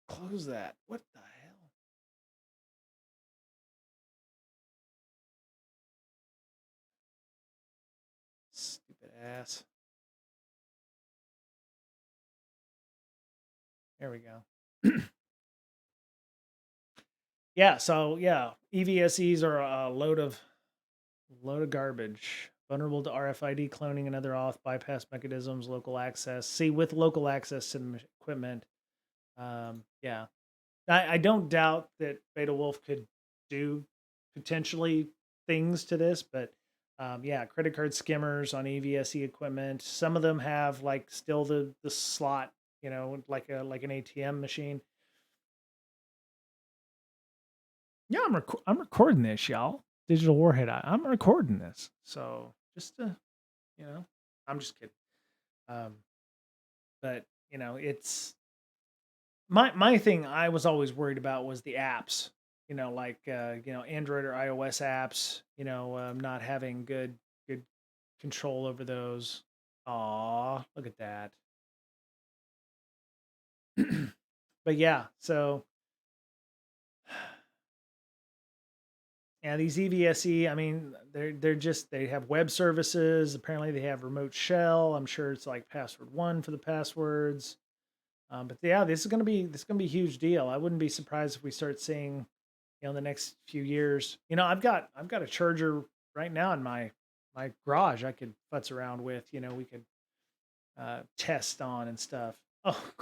close that. What the hell? Stupid ass. There we go. Yeah, so yeah, EVSEs are a load of garbage. Vulnerable to RFID cloning and other auth bypass mechanisms, local access. See, with local access to the equipment, yeah, I don't doubt that Beta Wolf could do potentially things to this, but yeah, credit card skimmers on EVSE equipment. Some of them have like still the slot, like an ATM machine. Yeah, I'm recording this, y'all. Digital Warhead. I'm recording this, so just to, I'm just kidding. Um, but it's my thing. I was always worried about was the apps. Like Android or iOS apps. Not having good control over those. Aw, look at that. But yeah, so yeah, these EVSE, I mean, they have web services. Apparently, they have remote shell. I'm sure it's like password one for the passwords. But yeah, this is gonna be a huge deal. I wouldn't be surprised if we start seeing, the next few years. I've got a charger right now in my garage. I could futz around with. We could test on and stuff. Oh,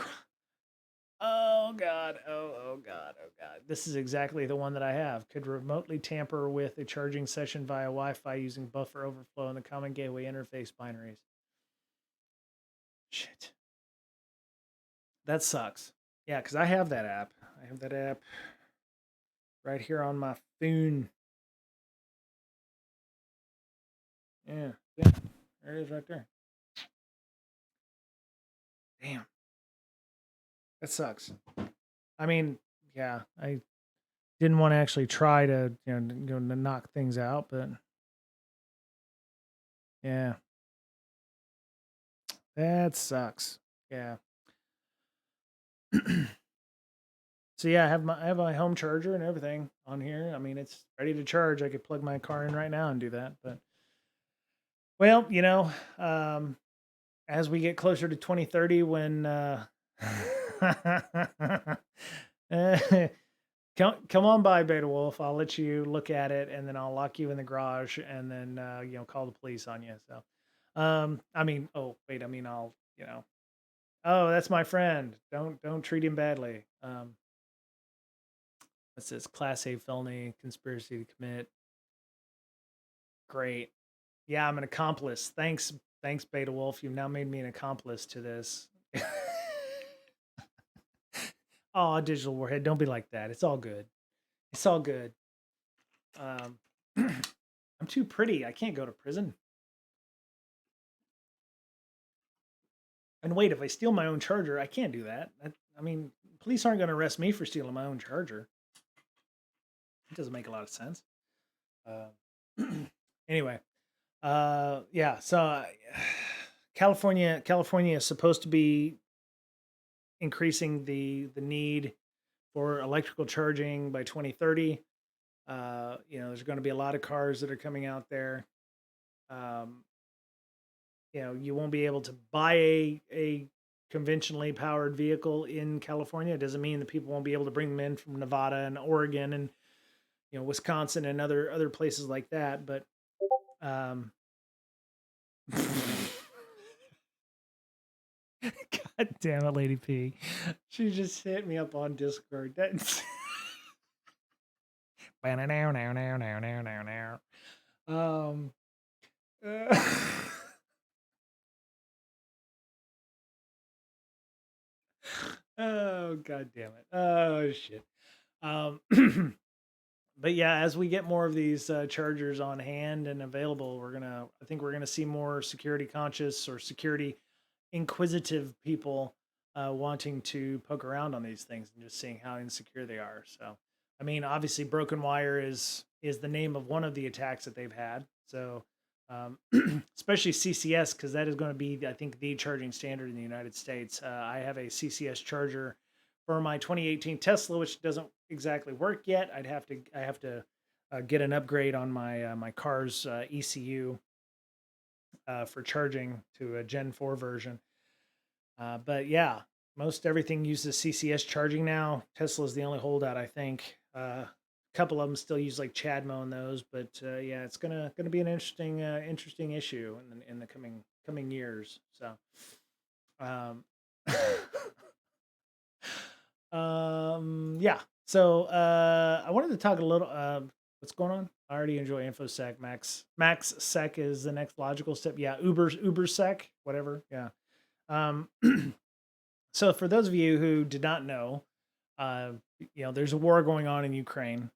oh God. Oh God. Oh God. This is exactly the one that I have. Could remotely tamper with a charging session via Wi-Fi using buffer overflow and the common gateway interface binaries. Shit. That sucks. Yeah, because I have that app. I have that app right here on my phone. Yeah. Yeah. There it is right there. Damn. That sucks. I mean, yeah, I didn't want to actually try to, to knock things out, but yeah, that sucks. Yeah. So yeah, I have my home charger and everything on here. I mean, it's ready to charge. I could plug my car in right now and do that. But well, um, as we get closer to 2030, when come on by, Beta Wolf. I'll let you look at it, and then I'll lock you in the garage, and then call the police on you. So, I mean, oh wait, I mean, oh, that's my friend. Don't treat him badly. What's this? Class A felony, conspiracy to commit. Great. Yeah, I'm an accomplice. Thanks, Beta Wolf. You've now made me an accomplice to this. Oh, Digital Warhead, don't be like that. It's all good. It's all good. Um, I'm too pretty. I can't go to prison. And wait, if I steal my own charger, I can't do that. I mean, police aren't going to arrest me for stealing my own charger. It doesn't make a lot of sense. Anyway, yeah. So California is supposed to be increasing the need for electrical charging by 2030. There's going to be a lot of cars that are coming out there. Um, you won't be able to buy a conventionally powered vehicle in California. It doesn't mean that people won't be able to bring them in from Nevada and Oregon and Wisconsin and other places like that. But um, God damn it, Lady P, she just hit me up on Discord. That's um. Oh God damn it. Oh shit. Um, but yeah, as we get more of these chargers on hand and available, I think we're gonna see more security conscious or security inquisitive people wanting to poke around on these things and just seeing how insecure they are. So, I mean, obviously, broken wire is the name of one of the attacks that they've had. So, especially CCS, because that is going to be, I think, the charging standard in the United States. I have a CCS charger for my 2018 Tesla, which doesn't exactly work yet. I have to get an upgrade on my car's ECU for charging to a Gen 4 version. But yeah, most everything uses CCS charging now. Tesla's the only holdout, I think. A couple of them still use like CHAdeMO and those, but yeah, it's gonna be an interesting issue in the coming years. So, um, yeah. So I wanted to talk a little. What's going on? I already enjoy InfoSec. Max Sec is the next logical step. Yeah, Uber Sec, whatever. Yeah. Um, so for those of you who did not know, there's a war going on in Ukraine.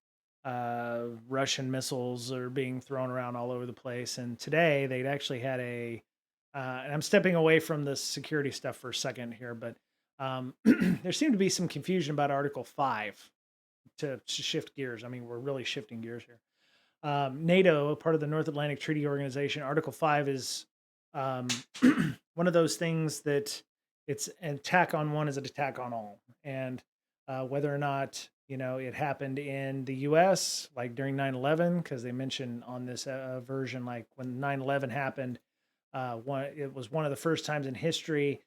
Russian missiles are being thrown around all over the place. And today they'd actually had and I'm stepping away from the security stuff for a second here, but there seemed to be some confusion about Article 5 to shift gears. I mean, we're really shifting gears here. NATO, part of the North Atlantic Treaty Organization, Article 5 is um, one of those things that it's an attack on one is an attack on all. And whether or not, it happened in the US, like during 9/11, because they mentioned on this version, like when 9/11 happened, it was one of the first times in history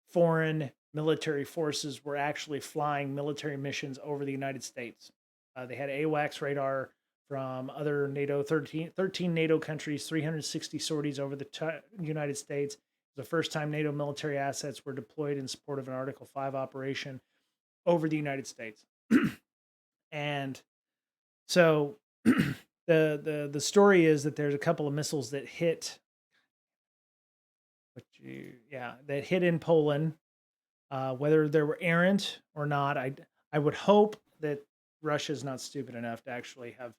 foreign military forces were actually flying military missions over the United States. They had AWACS radar from other NATO 13 NATO countries, 360 sorties over the United States. It was the first time NATO military assets were deployed in support of an Article 5 operation over the United States. And so the story is that there's a couple of missiles that hit that hit in Poland. Whether they were errant or not, I would hope that Russia's not stupid enough to actually have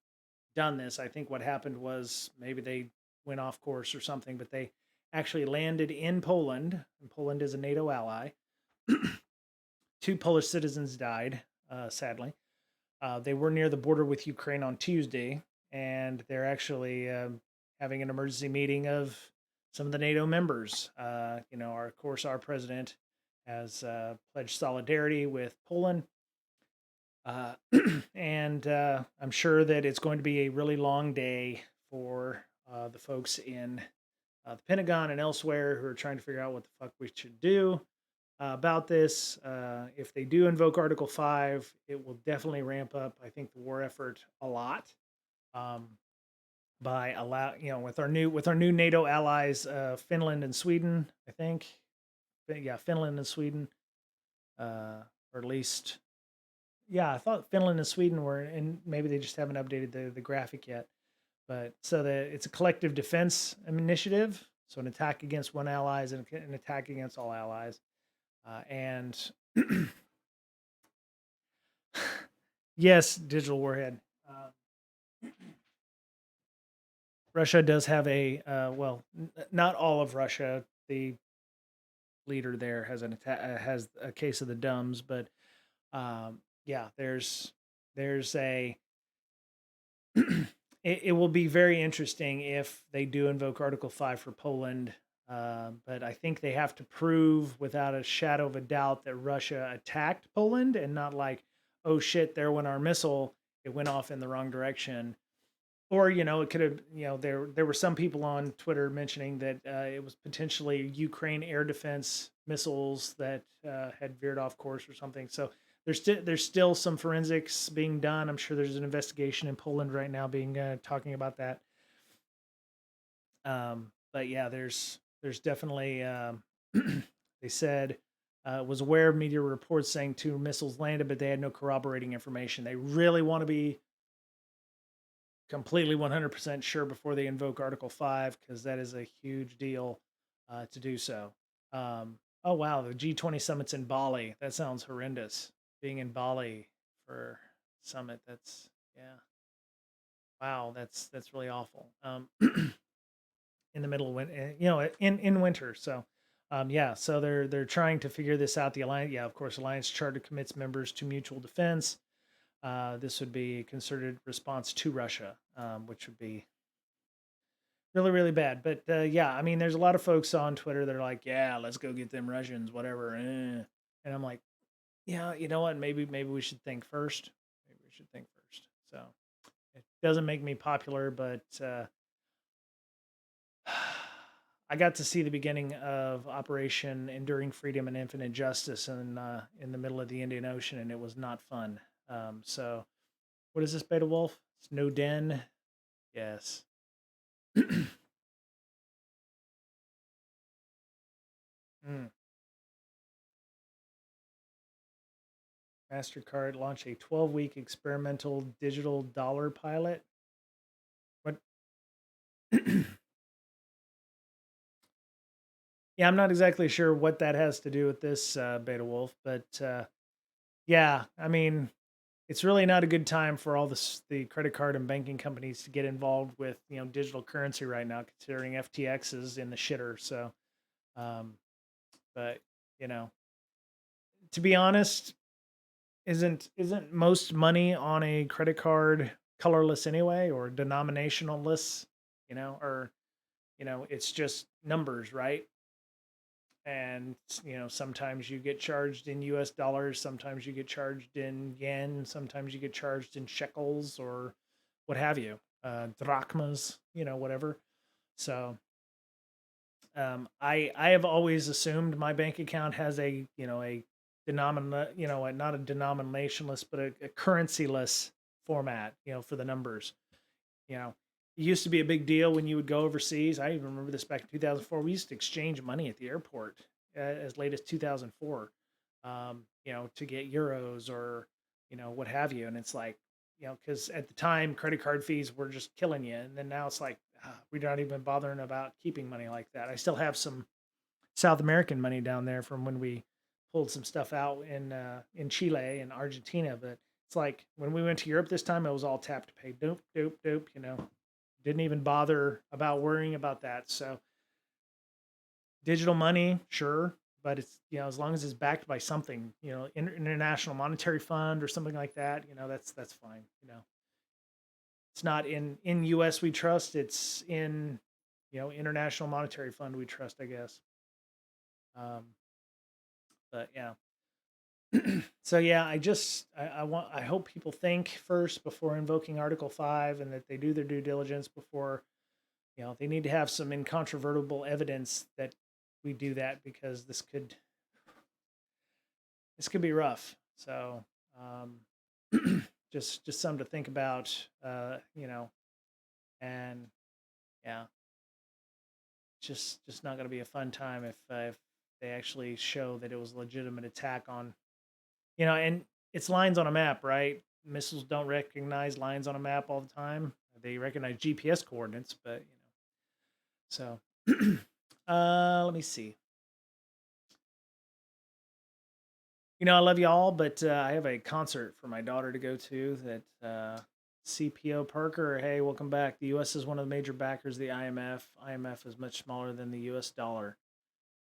done this. I think what happened was maybe they went off course or something, but they actually landed in Poland, and Poland is a NATO ally. 2 Polish citizens died, sadly. They were near the border with Ukraine on Tuesday, and they're actually having an emergency meeting of some of the NATO members. Of course, our president has pledged solidarity with Poland. And I'm sure that it's going to be a really long day for the folks in the Pentagon and elsewhere who are trying to figure out what the fuck we should do about this. If they do invoke Article 5, it will definitely ramp up, I think, the war effort a lot. By with our new NATO allies, Finland and Sweden, I think. Yeah, Finland and Sweden, or at least, yeah, I thought Finland and Sweden were, and maybe they just haven't updated the graphic yet. But so it's a collective defense initiative. So an attack against one ally is an attack against all allies. And yes, digital warhead. Russia does have not all of Russia. The leader there has has a case of the dumbs, but yeah, there's a. It will be very interesting if they do invoke Article 5 for Poland. But I think they have to prove without a shadow of a doubt that Russia attacked Poland and not like, oh shit, there went our missile. It went off in the wrong direction. Or, it could have, there were some people on Twitter mentioning that it was potentially Ukraine air defense missiles that had veered off course or something. So there's still some forensics being done. I'm sure there's an investigation in Poland right now being talking about that. But yeah, there's definitely they said was aware of media reports saying 2 missiles landed, but they had no corroborating information. They really want to be completely 100% sure before they invoke Article 5 because that is a huge deal to do so. Oh wow, the G20 summit's in Bali. That sounds horrendous. Being in Bali for summit, that's yeah. Wow, that's really awful. In the middle of winter, in winter. So, yeah, so they're trying to figure this out. The alliance, yeah, of course, alliance charter commits members to mutual defense. This would be a concerted response to Russia, which would be really, really bad. But yeah, I mean, there's a lot of folks on Twitter that are like, "Yeah, let's go get them Russians, whatever." And I'm like, "Yeah, you know what? Maybe we should think first. Maybe we should think first." So it doesn't make me popular, but I got to see the beginning of Operation Enduring Freedom and Infinite Justice in the middle of the Indian Ocean, and it was not fun. So, what is this, Beta Wolf? Snowden? Yes. Mm. MasterCard launched a 12-week experimental digital dollar pilot. What? Yeah, I'm not exactly sure what that has to do with this, Beta Wolf, but yeah, I mean, it's really not a good time for all the credit card and banking companies to get involved with digital currency right now, considering FTX is in the shitter. So, um, but you know, to be honest, isn't most money on a credit card colorless anyway, or denominationalless? Or it's just numbers, right? And sometimes you get charged in US dollars, sometimes you get charged in yen, sometimes you get charged in shekels or what have you, drachmas, whatever. So I have always assumed my bank account has a not a denominationless but a currencyless format, for the numbers. you know, it used to be a big deal when you would go overseas. I even remember this back in 2004. We used to exchange money at the airport as late as 2004, to get euros or, what have you. And it's like, because at the time, credit card fees were just killing you. And then now it's like, we're not even bothering about keeping money like that. I still have some South American money down there from when we pulled some stuff out in Chile and Argentina. But it's like when we went to Europe this time, it was all tap to pay. Dope, dope, dope. Didn't even bother about worrying about that. So digital money, sure, but it's as long as it's backed by something, International Monetary Fund or something like that, that's fine. It's not in U.S. we trust. It's in International Monetary Fund we trust, I guess. Um, but yeah. So yeah, I hope people think first before invoking Article 5, and that they do their due diligence before, they need to have some incontrovertible evidence that we do that, because this could be rough. So just something to think about, and yeah, just not going to be a fun time if they actually show that it was a legitimate attack on. And it's lines on a map, right? Missiles don't recognize lines on a map all the time. They recognize GPS coordinates, but so let me see. I love y'all, but I have a concert for my daughter to go to that CPO Parker. Hey, welcome back. The U.S. is one of the major backers of the IMF. IMF is much smaller than the U.S. dollar.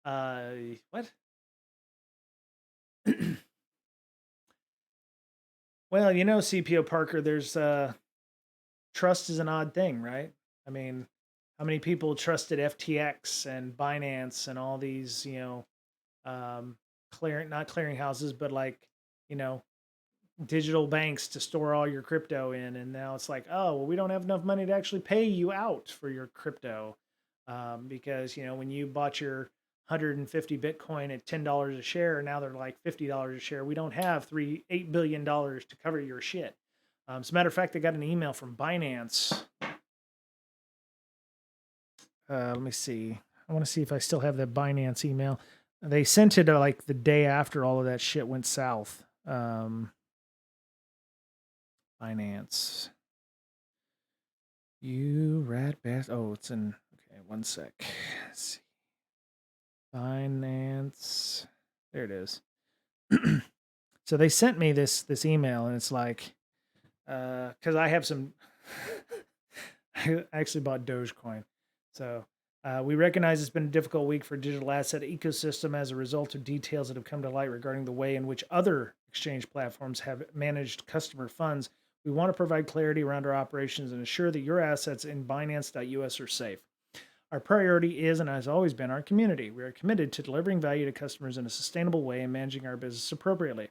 What? Well, CPO Parker, there's trust is an odd thing, right? I mean, how many people trusted FTX and Binance and all these, not clearing houses, but like, you know, digital banks to store all your crypto in, and now it's like, oh well, we don't have enough money to actually pay you out for your crypto, because when you bought your 150 Bitcoin at $10 a share, now they're like $50 a share. We don't have $8 billion to cover your shit. As a matter of fact, I got an email from Binance. Let me see. I want to see if I still have that Binance email. They sent it like the day after all of that shit went south. Binance. You rat bastard. Oh, it's in. Okay, one sec. Let's see. Binance. There it is. So they sent me this email, and it's like, because I have some. I actually bought Dogecoin, so we recognize it's been a difficult week for digital asset ecosystem as a result of details that have come to light regarding the way in which other exchange platforms have managed customer funds. We want to provide clarity around our operations and ensure that your assets in Binance.us are safe. Our priority is and has always been our community. We are committed to delivering value to customers in a sustainable way and managing our business appropriately.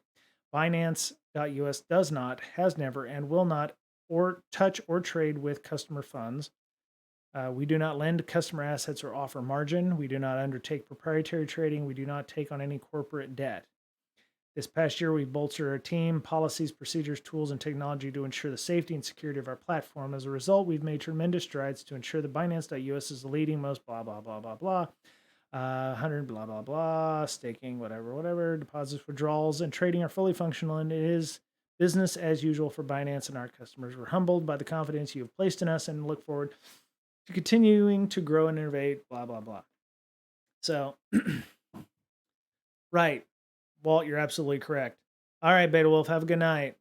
Binance.us does not, has never, and will not or touch or trade with customer funds. We do not lend customer assets or offer margin. We do not undertake proprietary trading. We do not take on any corporate debt. This past year, we've bolstered our team, policies, procedures, tools, and technology to ensure the safety and security of our platform. As a result, we've made tremendous strides to ensure that Binance.us is the leading most blah, blah, blah, blah, blah. 100 blah, blah, blah, staking, whatever, deposits, withdrawals, and trading are fully functional, and it is business as usual for Binance and our customers. We're humbled by the confidence you have placed in us and look forward to continuing to grow and innovate, blah, blah, blah. So, right. Walt, you're absolutely correct. All right, Beta Wolf, have a good night.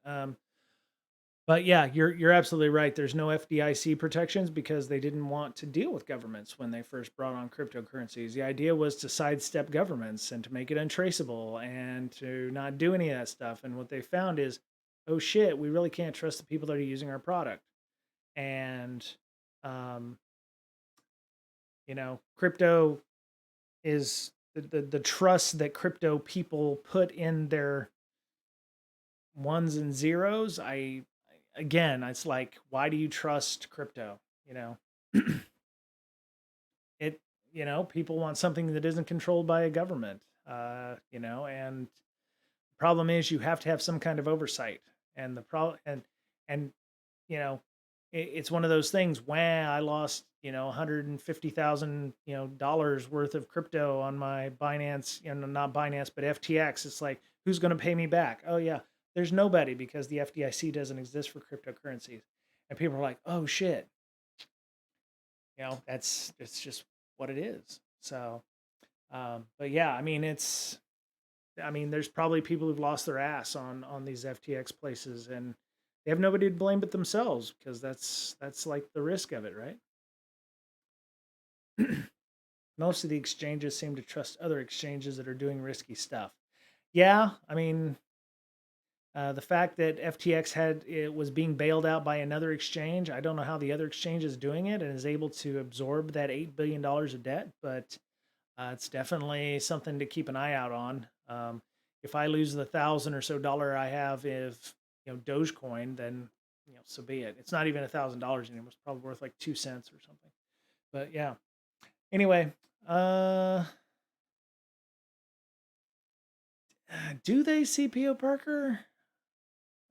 But yeah, you're absolutely right. There's no FDIC protections because they didn't want to deal with governments when they first brought on cryptocurrencies. The idea was to sidestep governments and to make it untraceable and to not do any of that stuff. And what they found is, oh shit, we really can't trust the people that are using our product. And um, crypto is the trust that crypto people put in their ones and zeros. Again, it's like, why do you trust crypto? You know, it, people want something that isn't controlled by a government, and the problem is you have to have some kind of oversight. And the problem, and, you know, it's one of those things when I lost, 150,000, dollars worth of crypto on my Binance, not Binance, but FTX. It's like, who's going to pay me back? Oh yeah, there's nobody because the FDIC doesn't exist for cryptocurrencies. And people are like, oh shit, it's just what it is. So, but yeah, there's probably people who've lost their ass on these FTX places, and they have nobody to blame but themselves because that's like the risk of it, right? Most of the exchanges seem to trust other exchanges that are doing risky stuff. Yeah, the fact that FTX it was being bailed out by another exchange, I don't know how the other exchange is doing it and is able to absorb that $8 billion of debt, but it's definitely something to keep an eye out on. If I lose the $1,000 or so I have, if Dogecoin, then so be it. It's not even $1,000 anymore. It's probably worth like 2 cents or something. But yeah. Anyway, do they CPO Parker?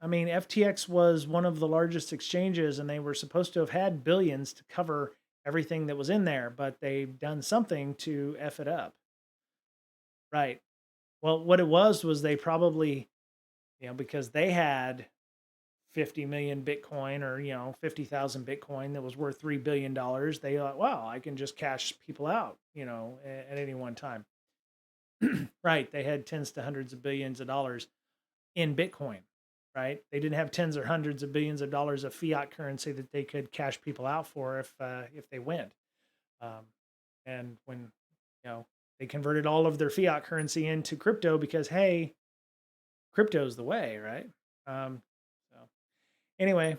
FTX was one of the largest exchanges, and they were supposed to have had billions to cover everything that was in there, but they've done something to F it up. Right. Well, what it was they probably, because they had 50 million Bitcoin or, 50,000 Bitcoin that was worth $3 billion, they thought, wow, I can just cash people out, at any one time. Right. They had tens to hundreds of billions of dollars in Bitcoin, right? They didn't have tens or hundreds of billions of dollars of fiat currency that they could cash people out for if they went. Um, and when, they converted all of their fiat currency into crypto because, hey, crypto's the way, right? So anyway,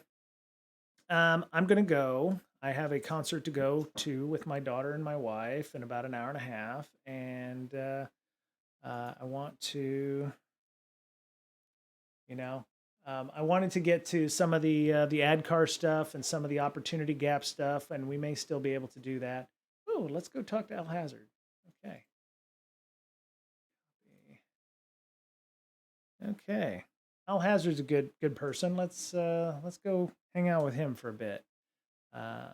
I'm gonna go. I have a concert to go to with my daughter and my wife in about an hour and a half, and I want to, I wanted to get to some of the ADKAR stuff and some of the opportunity gap stuff, and we may still be able to do that. Oh, let's go talk to Al Hazard. Okay. Okay. Al Hazard's a good person. Let's go hang out with him for a bit. Uh,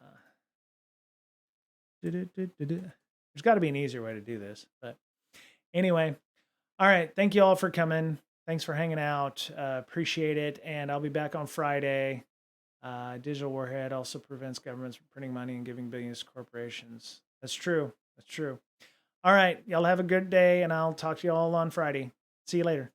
there's got to be an easier way to do this, but anyway. All right. Thank you all for coming. Thanks for hanging out. Appreciate it. And I'll be back on Friday. Digital warhead also prevents governments from printing money and giving billions to corporations. That's true. That's true. All right. Y'all have a good day, and I'll talk to you all on Friday. See you later.